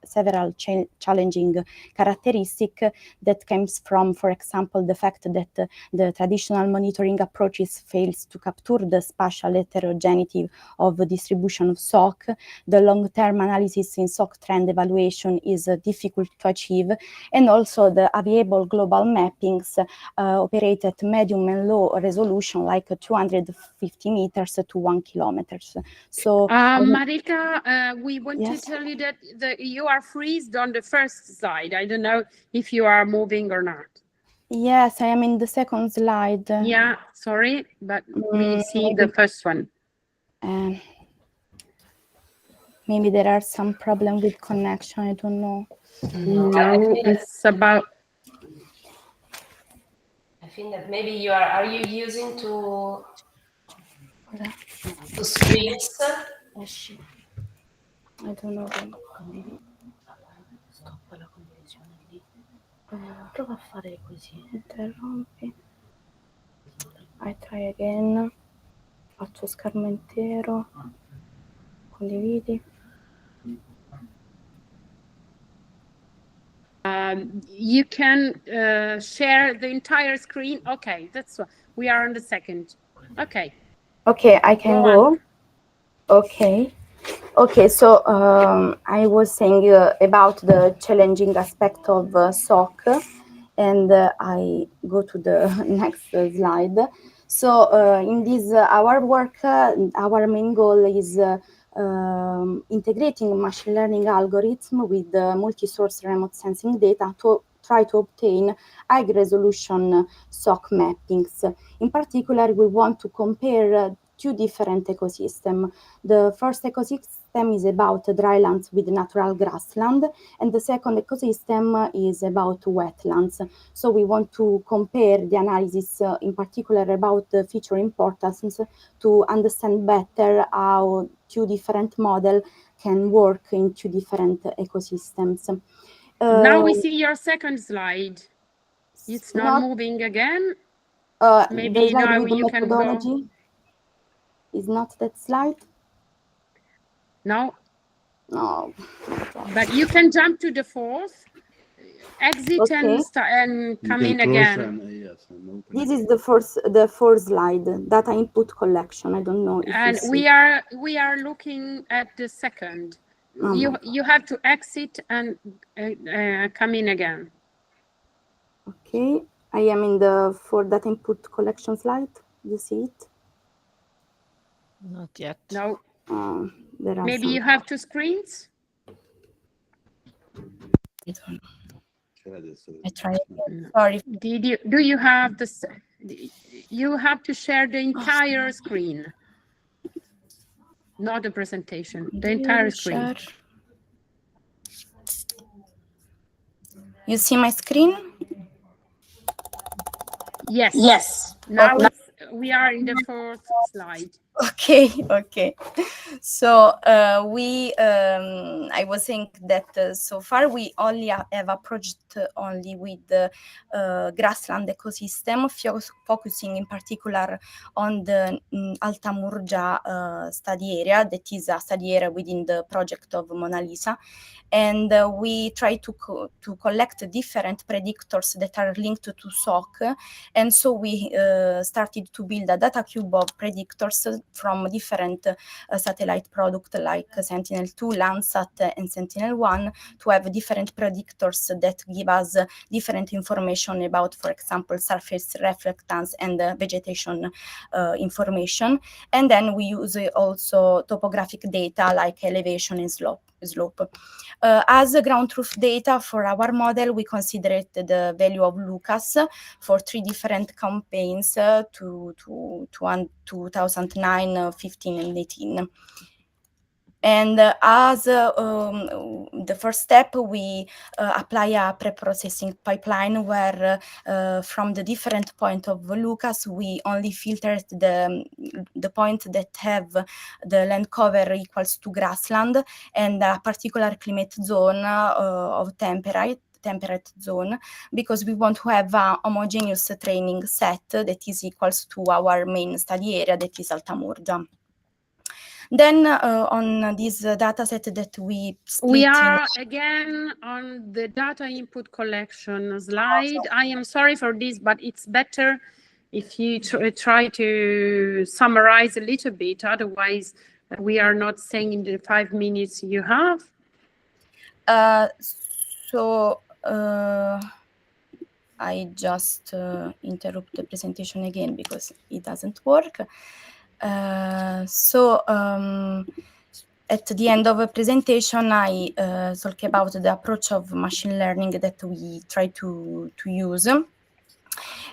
challenging characteristics that comes from, for example, the fact that the traditional monitoring approaches fails to capture the spatial heterogeneity of the distribution of SOC. The long-term analysis in SOC trend evaluation is difficult to achieve, and also the available global mappings operate at medium and low resolution, like 250 meters to 1 kilometer. So, Marika, we want to tell you that you are freezed on the first slide. I don't know if you are moving or not. Yes, I am in the second slide. Yeah, sorry, but we see the first one. Maybe there are some problem with connection. I don't know. No, it's about. I think that maybe you are you using to screens? I don't know. Stoppa la condivisione lì. Prova a fare così. Interrompi. I try again. Faccio schermo intero. Condividi. You can share the entire screen. Okay, that's what we are on the second. Okay. Okay, I can go. Okay. Okay, so I was saying about the challenging aspect of SOC, and I go to the next slide. So in this, our work, our main goal is integrating machine learning algorithm with multi-source remote sensing data to try to obtain high-resolution SOC mappings. In particular, we want to compare two different ecosystems. The first ecosystem is about drylands with natural grassland, and the second ecosystem is about wetlands. So we want to compare the analysis in particular about the feature importance to understand better how two different models can work in two different ecosystems. Now we see your second slide. It's not moving again. Maybe the slide now with the you can go. methodology is not that slide. No. No. But you can jump to the fourth. Exit Okay. and come in again. This is the fourth slide, data input collection. I don't know if And we are looking at the second. You have to exit and come in again. Okay, I am in the for data input collection slide. You see it? Not yet. No. There are Maybe you have two screens. I try. Sorry. Do you have this? You have to share the entire screen, not the presentation. The entire screen. You see my screen? Yes. Yes. Now we are in the fourth slide. Okay. So I was saying that so far we only have approached only with the grassland ecosystem, focusing in particular on the Alta Murgia study area, that is a study area within the project of MONALISA. And we try to collect different predictors that are linked to SOC. And so we started to build a data cube of predictors from different satellite products like Sentinel-2, Landsat, and Sentinel-1 to have different predictors that give us different information about, for example, surface reflectance and vegetation information. And then we use also topographic data like elevation and slope. As ground truth data for our model, we considered the value of Lucas for 3 different campaigns, 2009, 15, and 18. And as the first step, we apply a pre-processing pipeline where from the different point of Lucas, we only filtered the point that have the land cover equals to grassland and a particular climate zone of temperate zone, because we want to have a homogeneous training set that is equals to our main study area, that is Alta Murgia. Then on this data set that we are again on the data input collection slide. I am sorry for this, but it's better if you try to summarize a little bit. Otherwise, we are not saying in the 5 minutes you have. I just interrupt the presentation again because it doesn't work. At the end of the presentation, I talk about the approach of machine learning that we try to use.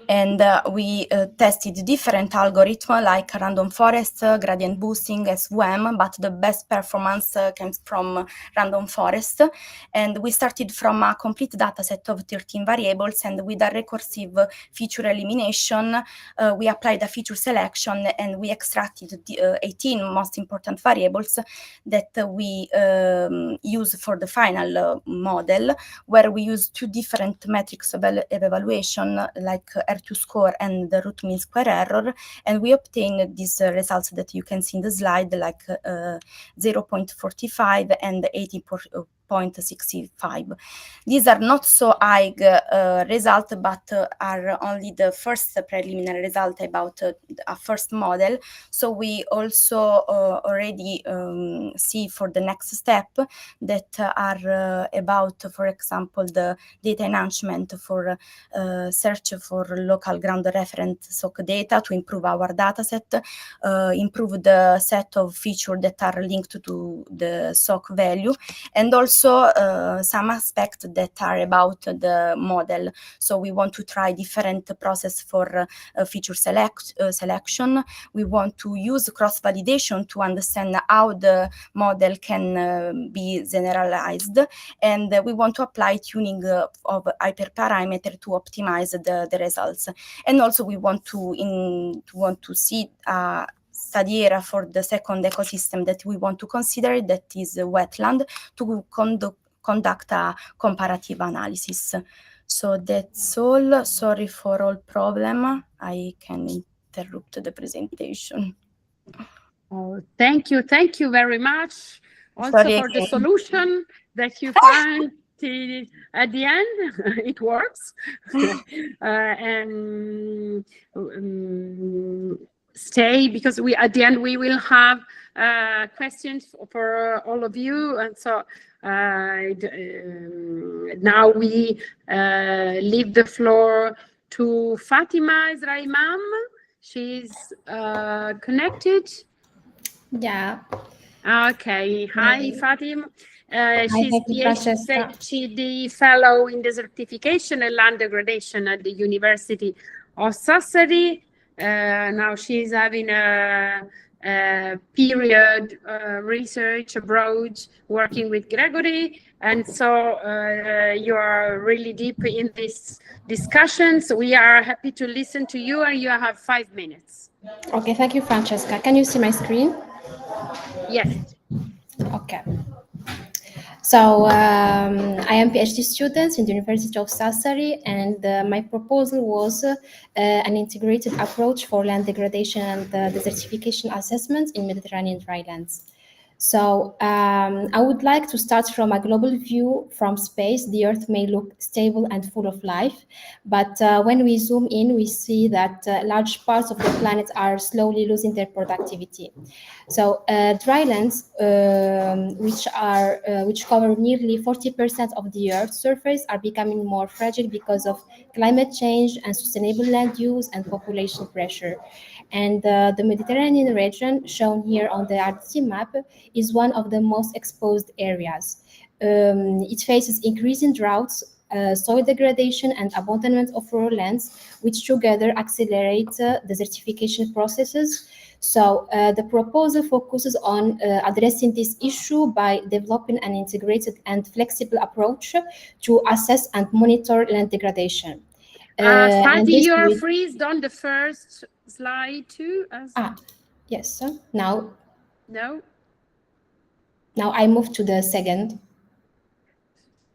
And we tested different algorithms like random forest, gradient boosting, SVM, but the best performance comes from random forest. And we started from a complete data set of 13 variables, and with a recursive feature elimination, we applied a feature selection, and we extracted the 18 most important variables that we use for the final model, where we use 2 different metrics of evaluation, like R2 score and the root mean square error, and we obtain these results that you can see in the slide, like 0.45 and 80.4 0.65. These are not so high results, but are only the first preliminary result about a first model. So we also already see for the next step that are about, for example, the data enhancement for search for local ground reference SOC data to improve our data set, improve the set of features that are linked to the SOC value, and also some aspects that are about the model. So we want to try different process for feature selection. We want to use cross-validation to understand how the model can be generalized, and we want to apply tuning of hyperparameter to optimize the results. And also we want to see study area for the second ecosystem that we want to consider, that is wetland, to conduct a comparative analysis. So that's all. Sorry for all problem. I can interrupt the presentation. Oh, thank you very much. Also Sorry for the again. solution that you find at the end. It works. And stay, because at the end we will have questions for all of you, and so now we leave the floor to Fatima Izraimam. She's connected. Yeah. Okay. Hi, Fatima. She's Francesca. PhD fellow in desertification and land degradation at the University of Sassari. Now she's having a period research abroad, working with Gregory, and so you are really deep in this discussion. So we are happy to listen to you, and you have 5 minutes. Okay, thank you, Francesca. Can you see my screen? Yes. Okay. So I am PhD student in the University of Sassari, and my proposal was an integrated approach for land degradation and desertification assessments in Mediterranean drylands. So I would like to start from a global view. From space, the Earth may look stable and full of life, but when we zoom in, we see that large parts of the planet are slowly losing their productivity. So drylands, which cover nearly 40% of the Earth's surface, are becoming more fragile because of climate change and sustainable land use and population pressure. And the Mediterranean region, shown here on the RDC map, is one of the most exposed areas. It faces increasing droughts, soil degradation, and abandonment of rural lands, which together accelerate desertification processes. So the proposal focuses on addressing this issue by developing an integrated and flexible approach to assess and monitor land degradation. Fati, you are freezed on the first slide too. Yes. Now. No. Now I move to the second.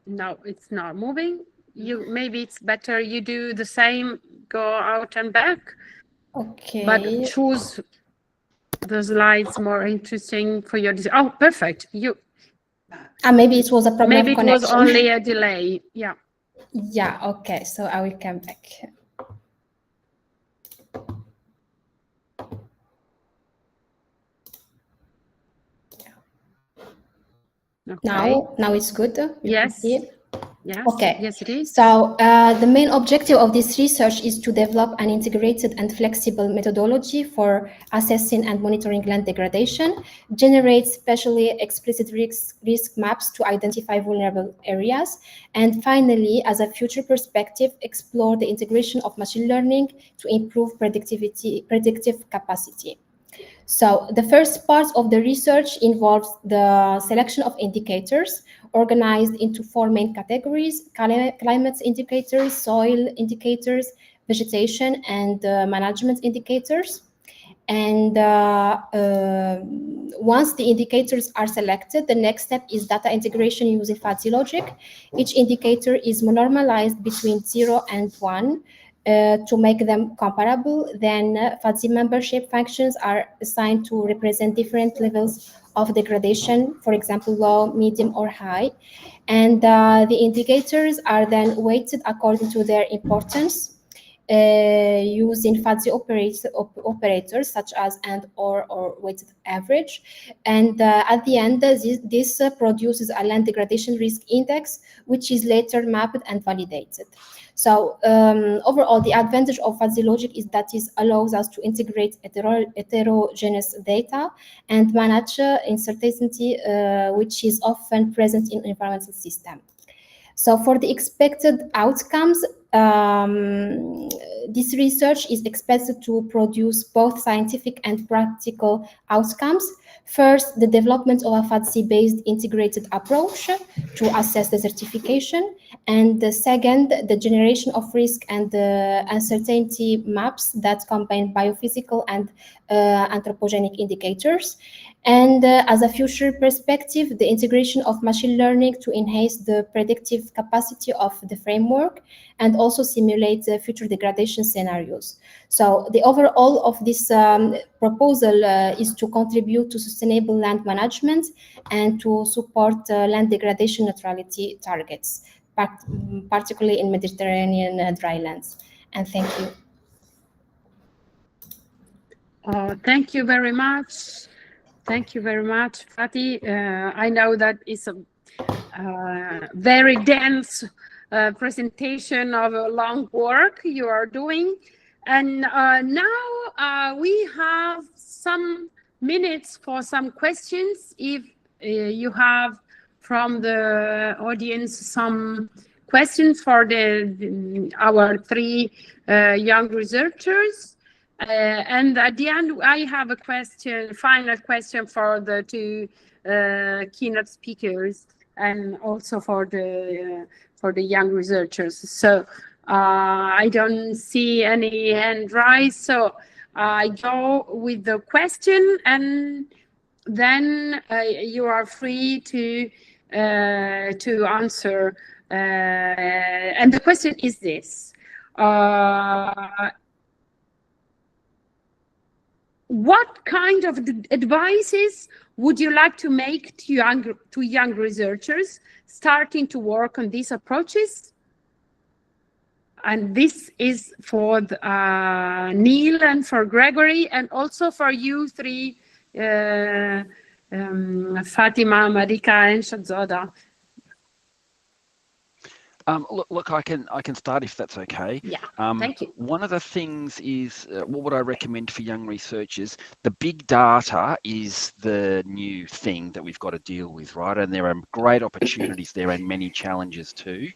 No, it's not moving. Maybe it's better you do the same. Go out and back. Okay. But choose the slides more interesting for your. Oh, perfect. Maybe it was a problem. Maybe of it connection. was only a delay. Yeah. Yeah. Okay. So I will come back. Okay. Now it's good. Yes. Yes. Okay. Yes, it is. So the main objective of this research is to develop an integrated and flexible methodology for assessing and monitoring land degradation, generate specially explicit risk maps to identify vulnerable areas, and finally, as a future perspective, explore the integration of machine learning to improve predictive capacity. So the first part of the research involves the selection of indicators organized into 4 main categories: climate indicators, soil indicators, vegetation, and management indicators. And once the indicators are selected, the next step is data integration using fuzzy logic. Each indicator is monormalized between 0 and 1. to make them comparable, then FADSI membership functions are assigned to represent different levels of degradation, for example, low, medium, or high. And the indicators are then weighted according to their importance, using FADSI operators such as and or weighted average. And at the end, this produces a land degradation risk index, which is later mapped and validated. So overall, the advantage of FADSI logic is that it allows us to integrate heterogeneous data and manage uncertainty, which is often present in environmental systems. So for the expected outcomes, this research is expected to produce both scientific and practical outcomes. First, the development of a FADSI-based integrated approach to assess desertification. And the second, the generation of risk and uncertainty maps that combine biophysical and anthropogenic indicators. And as a future perspective, the integration of machine learning to enhance the predictive capacity of the framework and also simulate future degradation scenarios. So the overall of this proposal is to contribute to sustainable land management and to support land degradation neutrality targets, particularly in Mediterranean drylands. And thank you. Thank you very much. Thank you very much, Fatih. I know that it's a very dense presentation of a long work you are doing. And now we have some minutes for some questions. If you have from the audience some questions for our three young researchers. And at the end, I have a question, final question for the two keynote speakers, and also for the young researchers. So I don't see any hand raised, so I go with the question, and then you are free to answer. And the question is this. What kind of advices would you like to make to young researchers starting to work on these approaches? And this is for Neil and for Gregory, and also for you three, Fatima, Marika, and Shahzoda. Look, I can start if that's okay. Yeah, thank you. One of the things is, what would I recommend for young researchers? The big data is the new thing that we've got to deal with, right? And there are great opportunities there and many challenges too.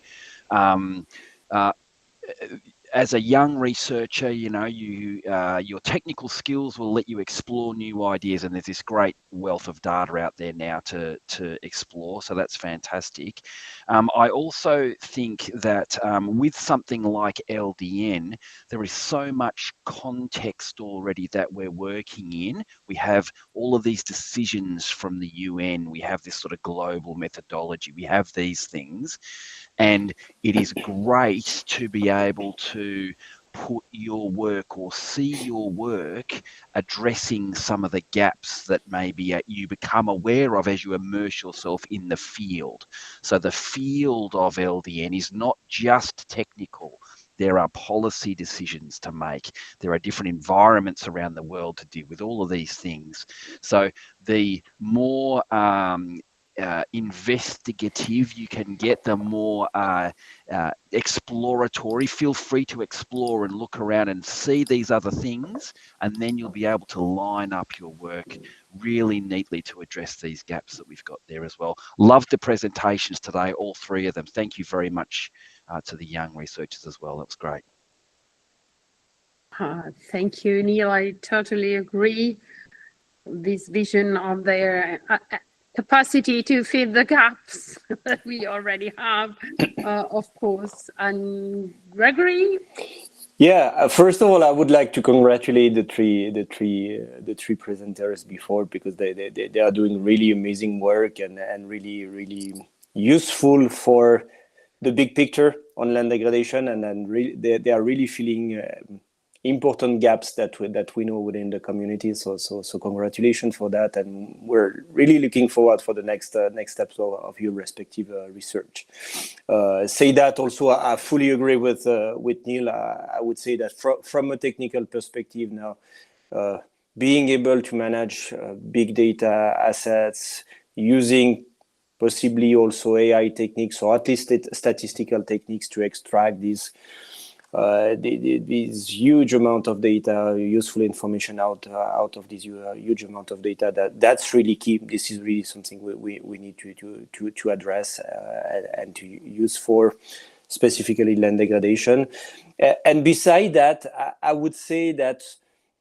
As a young researcher, you know, your technical skills will let you explore new ideas, and there's this great wealth of data out there now to explore, so that's fantastic. I also think that with something like LDN, there is so much context already that we're working in. We have all of these decisions from the UN, we have this sort of global methodology, we have these things, and it is great to be able to put your work or see your work addressing some of the gaps that maybe you become aware of as you immerse yourself in the field. So the field of LDN is not just technical. There are policy decisions to make. There are different environments around the world to deal with all of these things. So the more investigative you can get, the more exploratory. Feel free to explore and look around and see these other things, and then you'll be able to line up your work really neatly to address these gaps that we've got there as well. Loved the presentations today, all three of them. Thank you very much to the young researchers as well. That was great. Thank you, Neil. I totally agree. This vision of their capacity to fill the gaps that we already have, of course. And Gregory? Yeah, first of all, I would like to congratulate the three presenters before, because they are doing really amazing work and really useful for the big picture on land degradation, and then they are really filling important gaps that we know within the community. So congratulations for that, and we're really looking forward for the next steps of your respective research. Say that also, I fully agree with Neil. I would say that from a technical perspective now, being able to manage big data assets using possibly also AI techniques, or at least statistical techniques, to extract these huge amount of data, useful information out of this huge amount of data. That's really key. This is really something we need to address and to use for specifically land degradation. And beside that, I would say that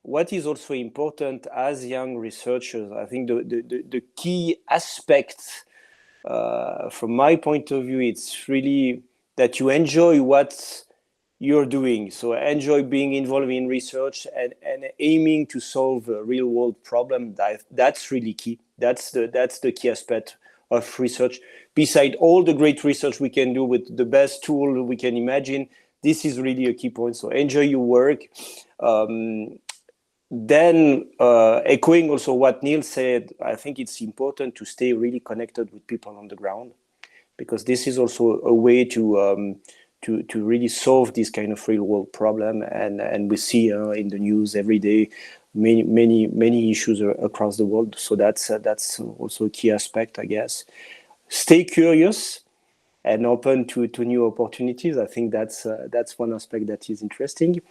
what is also important as young researchers, I think the key aspect from my point of view, it's really that you enjoy what you're doing. So enjoy being involved in research and aiming to solve a real world problem. That's really key. That's the key aspect of research. Beside all the great research we can do with the best tool we can imagine, this is really a key point. So enjoy your work. Then echoing also what Neil said, I think it's important to stay really connected with people on the ground, because this is also a way to really solve this kind of real world problem. And we see in the news every day many issues across the world. So that's also a key aspect, I guess. Stay curious and open to new opportunities. I think that's one aspect that is interesting.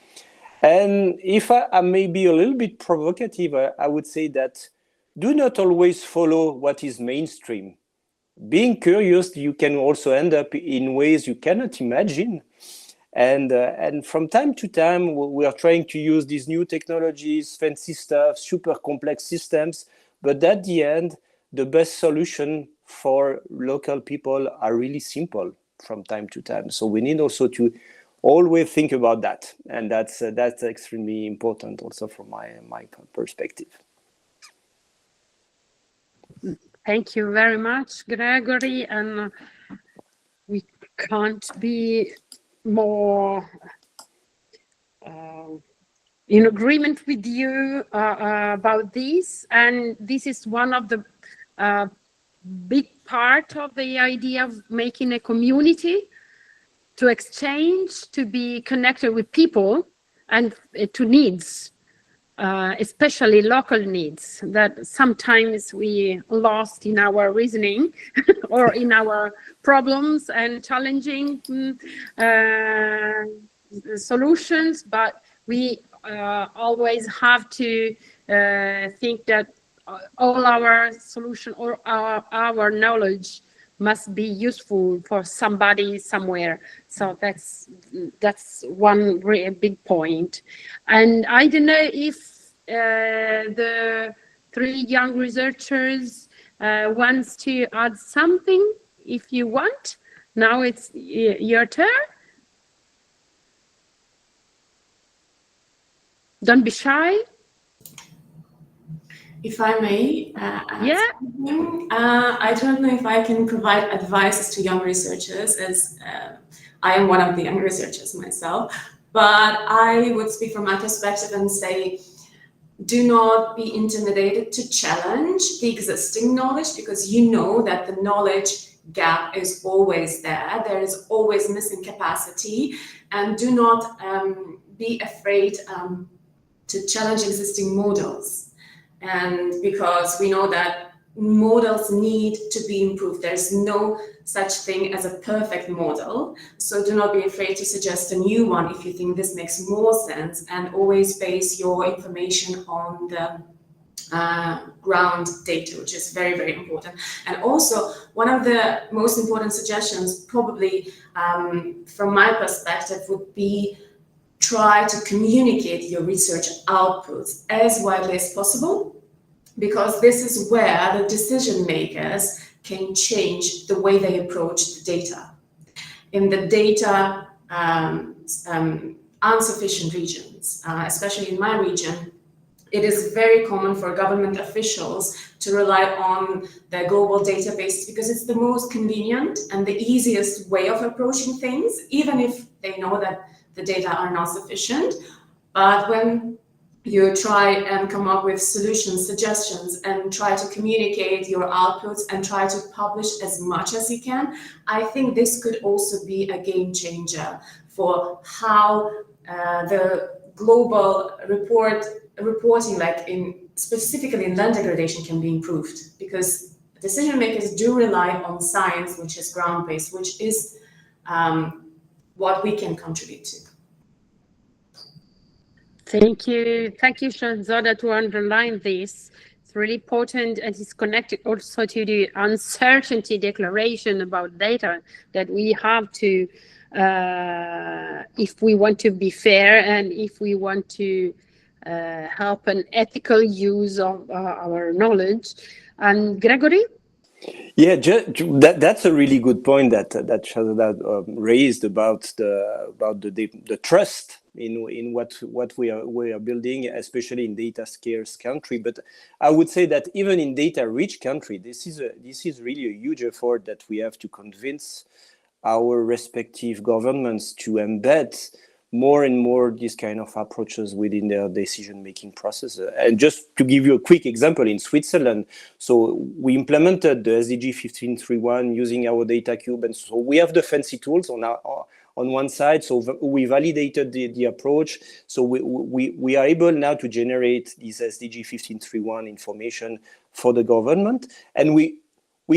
And if I may be a little bit provocative, I would say that do not always follow what is mainstream. Being curious, you can also end up in ways you cannot imagine. And from time to time, we are trying to use these new technologies, fancy stuff, super complex systems. But at the end, the best solution for local people are really simple from time to time. So we need also to always think about that, and that's extremely important also from my perspective. Thank you very much, Gregory, and we can't be more in agreement with you about this. And this is one of the big part of the idea of making a community, to exchange, to be connected with people and to needs, especially local needs that sometimes we lost in our reasoning or in our problems and challenging solutions. But we always have to think that all our solution or our knowledge must be useful for somebody somewhere. So that's one really big point. And I don't know if the three young researchers wants to add something. If you want, now it's your turn. Don't be shy. If I may, yeah. I don't know if I can provide advice to young researchers, as I am one of the young researchers myself, but I would speak from my perspective and say, do not be intimidated to challenge the existing knowledge, because you know that the knowledge gap is always there. There is always missing capacity, and do not be afraid to challenge existing models. And because we know that models need to be improved. There's no such thing as a perfect model. So do not be afraid to suggest a new one if you think this makes more sense, and always base your information on the ground data, which is very, very important. And also, one of the most important suggestions, probably from my perspective, would be try to communicate your research outputs as widely as possible, because this is where the decision makers can change the way they approach the data. In the data insufficient regions, especially in my region, it is very common for government officials to rely on the global databases because it's the most convenient and the easiest way of approaching things, even if they know that the data are not sufficient. But when you try and come up with solutions, suggestions, and try to communicate your outputs and try to publish as much as you can, I think this could also be a game changer for how the global reporting, like specifically in land degradation, can be improved, because decision makers do rely on science, which is ground-based, which is what we can contribute to. Thank you, Shahzada, to underline this. It's really important, and it's connected also to the uncertainty declaration about data that we have to, if we want to be fair and if we want to help an ethical use of our knowledge. And Gregory? Yeah, that's a really good point that Shahzada raised about the trust in what we are building, especially in data scarce country. But I would say that even in data rich country, this is really a huge effort that we have to convince our respective governments to embed more and more these kind of approaches within their decision-making process. And just to give you a quick example, in Switzerland, so we implemented the SDG 1531 using our data cube, and so we have the fancy tools on one side. So we validated the approach. So we are able now to generate this SDG 1531 information for the government, and we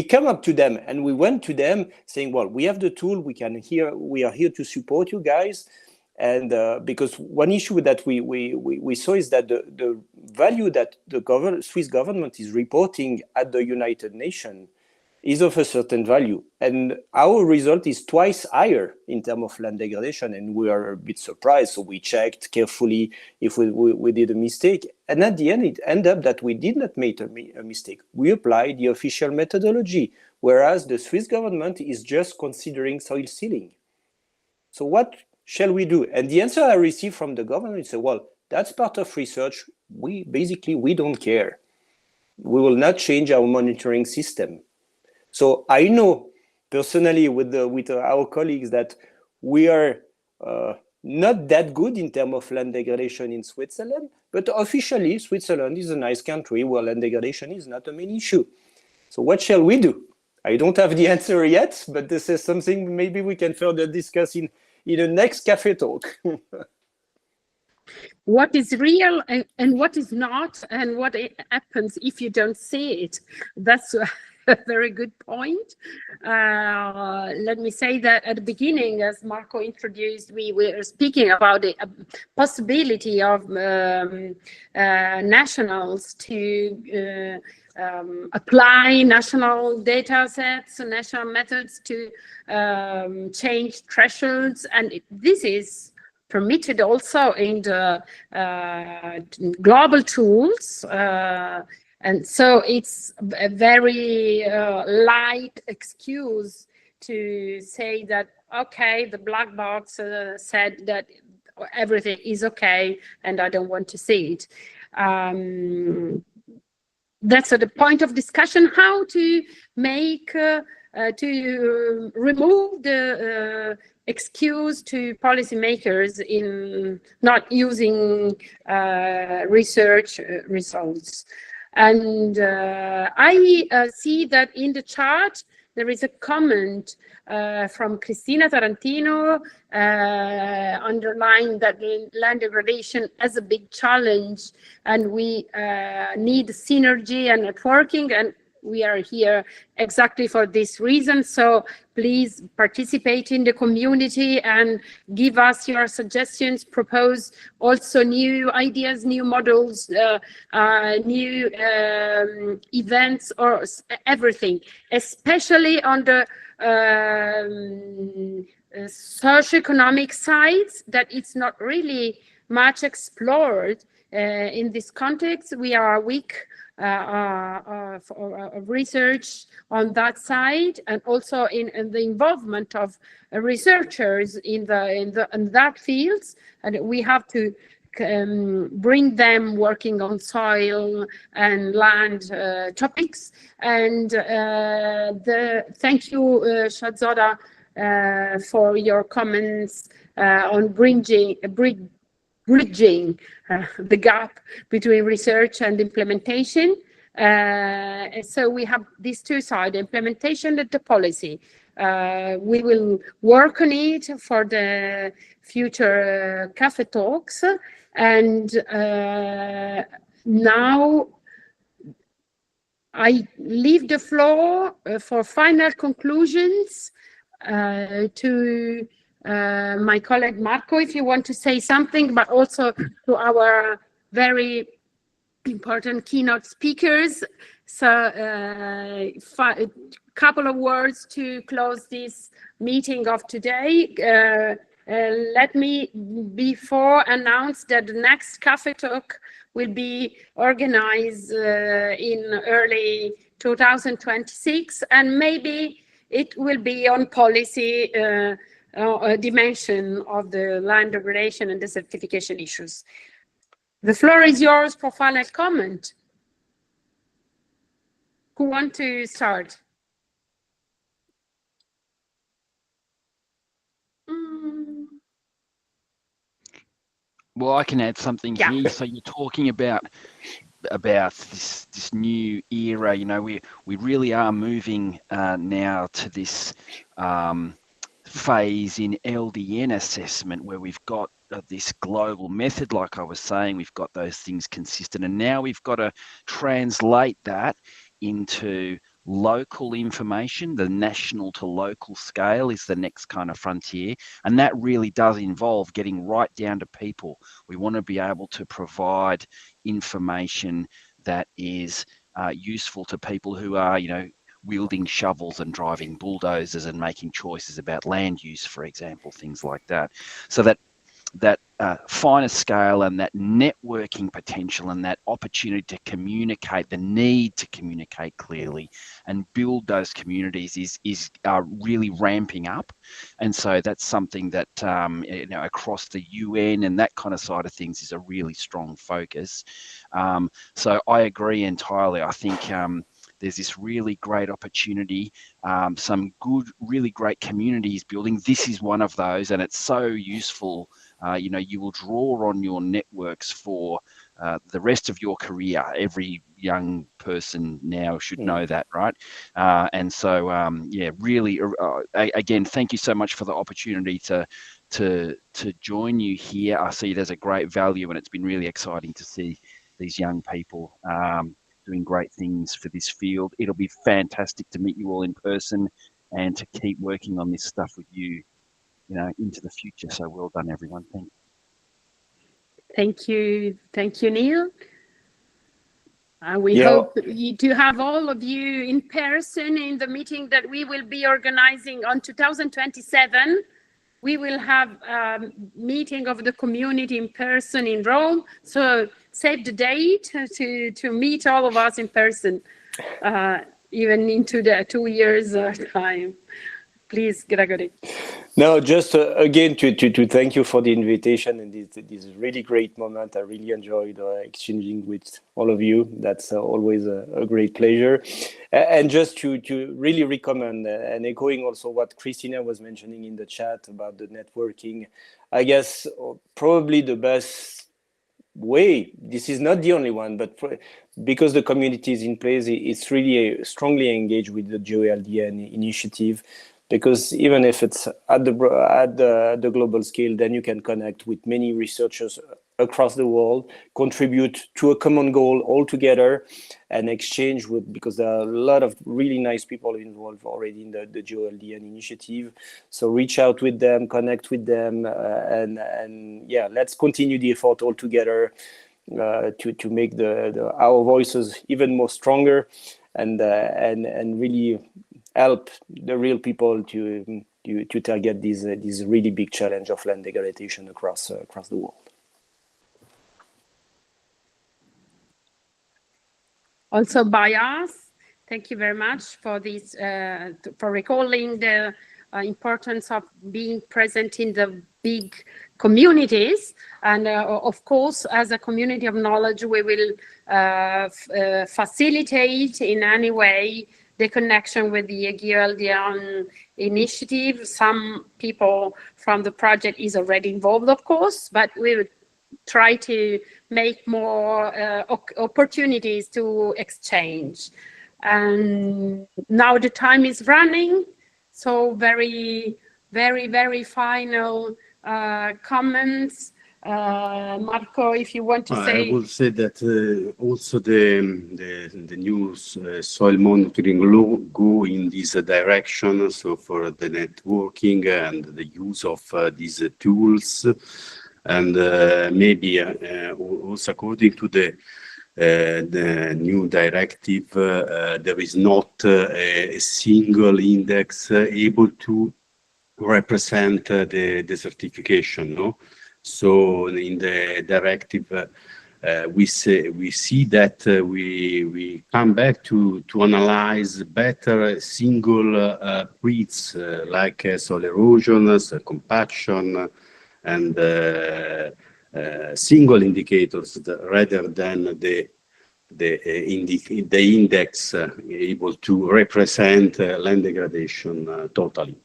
come up to them and we went to them saying, well, we have the tool, we are here to support you guys. And because one issue that we saw is that the value that the Swiss government is reporting at the United Nations is of a certain value. And our result is twice higher in terms of land degradation. And we are a bit surprised. So we checked carefully if we did a mistake. And at the end, it ended up that we did not make a mistake. We applied the official methodology, whereas the Swiss government is just considering soil sealing. So what shall we do? And the answer I received from the government is, well, that's part of research. We don't care. We will not change our monitoring system. So I know personally with our colleagues that we are not that good in terms of land degradation in Switzerland, but officially Switzerland is a nice country where land degradation is not a main issue. So what shall we do? I don't have the answer yet, but this is something maybe we can further discuss in the next Café Talk. What is real and what is not, and what happens if you don't see it? That's a very good point. Let me say that at the beginning, as Marco introduced, we were speaking about the possibility of nationals to apply national data sets, national methods to change thresholds, and this is permitted also in the global tools, and so it's a very light excuse to say that, okay, the black box said that everything is okay and I don't want to see it. That's the point of discussion, how to make, to remove the excuse to policymakers in not using research results. And I see that in the chart, there is a comment from Cristina Tarantino underlying that land degradation as a big challenge, and we need synergy and networking, and we are here exactly for this reason. So please participate in the community and give us your suggestions, propose also new ideas, new models, new events, or everything, especially on the socioeconomic sides that it's not really much explored. In this context, we are weak of research on that side, and also in the involvement of researchers in that fields, and we have to bring them working on soil and land topics. And thank you, Shahzoda, for your comments on bridging the gap between research and implementation. So we have these two sides, implementation and the policy. We will work on it for the future Café Talks. And now I leave the floor for final conclusions to my colleague Marco, if you want to say something, but also to our very important keynote speakers. So a couple of words to close this meeting of today. Let me before announce that the next Café Talk will be organized in early 2026, and maybe it will be on policy dimension of the land degradation and desertification issues. The floor is yours for final comment. Who want to start? Well, I can add something here. So you're talking about this new era. You know, we really are moving now to this phase in LDN assessment where we've got this global method, like I was saying, we've got those things consistent, and now we've got to translate that into local information. The national to local scale is the next kind of frontier, and that really does involve getting right down to people. We want to be able to provide information that is useful to people who are, you know, wielding shovels and driving bulldozers and making choices about land use, for example, things like that. So that finer scale and that networking potential and that opportunity to communicate, the need to communicate clearly and build those communities is really ramping up. And so that's something that you know, across the UN and that kind of side of things is a really strong focus. So I agree entirely. I think there's this really great opportunity, some good, really great communities building. This is one of those, and it's so useful. You know, you will draw on your networks for the rest of your career. Every young person now should know that, right? And so, yeah, really, again, thank you so much for the opportunity to join you here. I see there's a great value, and it's been really exciting to see these young people doing great things for this field. It'll be fantastic to meet you all in person and to keep working on this stuff with you, you know, into the future. So well done, everyone. Thank you. Thank you, Neil. We hope to have all of you in person in the meeting that we will be organizing on 2027. We will have a meeting of the community in person in Rome. So save the date to meet all of us in person, even into the 2 years time. Please, Gregory. No, just again to thank you for the invitation and this really great moment. I really enjoyed exchanging with all of you. That's always a great pleasure. And just to really recommend and echoing also what Christina was mentioning in the chat about the networking, I guess probably the best way, this is not the only one, but because the community is in place, it's really strongly engaged with the GRID initiative. Because even if it's at the global scale, then you can connect with many researchers across the world, contribute to a common goal all together, and exchange with, because there are a lot of really nice people involved already in the GRID initiative. So reach out with them, connect with them, and yeah, let's continue the effort all together to make our voices even more stronger, and really help the real people to target this really big challenge of land degradation across the world. Also by us, thank you very much for this, for recalling the importance of being present in the big communities. And of course, as a community of knowledge, we will facilitate in any way the connection with the GRID initiative. Some people from the project is already involved, of course, but we will try to make more opportunities to exchange. And now the time is running, so very final comments. Marco, if you want to say. I will say that also the new soil monitoring law go in this direction. So for the networking and the use of these tools, and maybe also according to the new directive, there is not a single index able to represent the desertification. No, so in the directive we see that we come back to analyze better single grids like soil erosion, compaction, and single indicators rather than the index able to represent land degradation totally.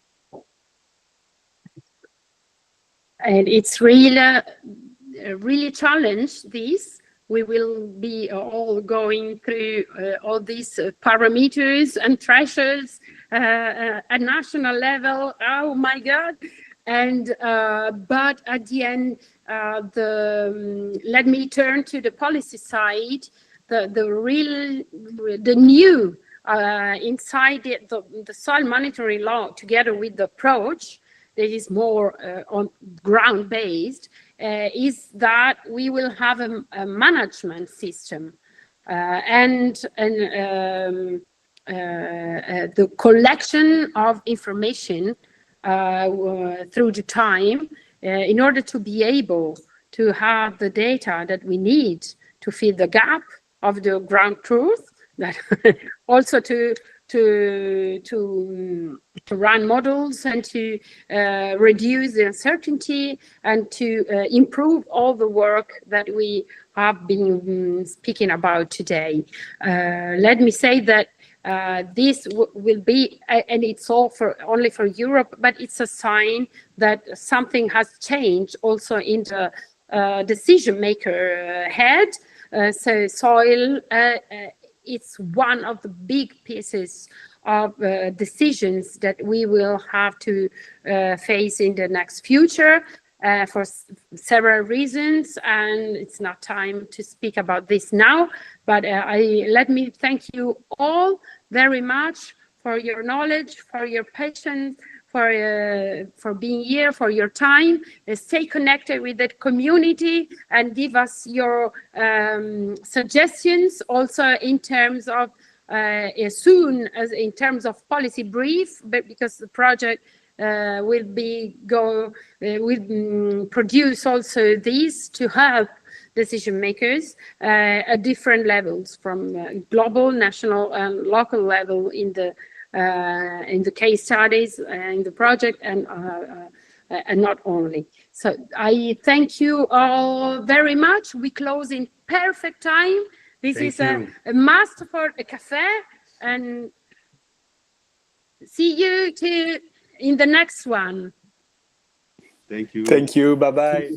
And it's really challenge this. We will be all going through all these parameters and thresholds at national level. Oh my God. And but at the end, let me turn to the policy side. The new inside the soil monitoring law, together with the approach that is more on ground based, is that we will have a management system and the collection of information through the time in order to be able to have the data that we need to fill the gap of the ground truth, that also to run models and to reduce the uncertainty and to improve all the work that we have been speaking about today. Let me say that this will be, and it's all only for Europe, but it's a sign that something has changed also in the decision maker head. So soil, it's one of the big pieces of decisions that we will have to face in the next future for several reasons, and it's not time to speak about this now, but let me thank you all very much for your knowledge, for your patience, for being here, for your time. Stay connected with the community and give us your suggestions also in terms of as soon as in terms of policy brief, but because the project will produce also these to help decision makers at different levels, from global, national, and local level in the case studies in the project, and not only. So I thank you all very much. We close in perfect time. This is a must for a cafe, and see you in the next one. Thank you. Thank you. Bye-bye.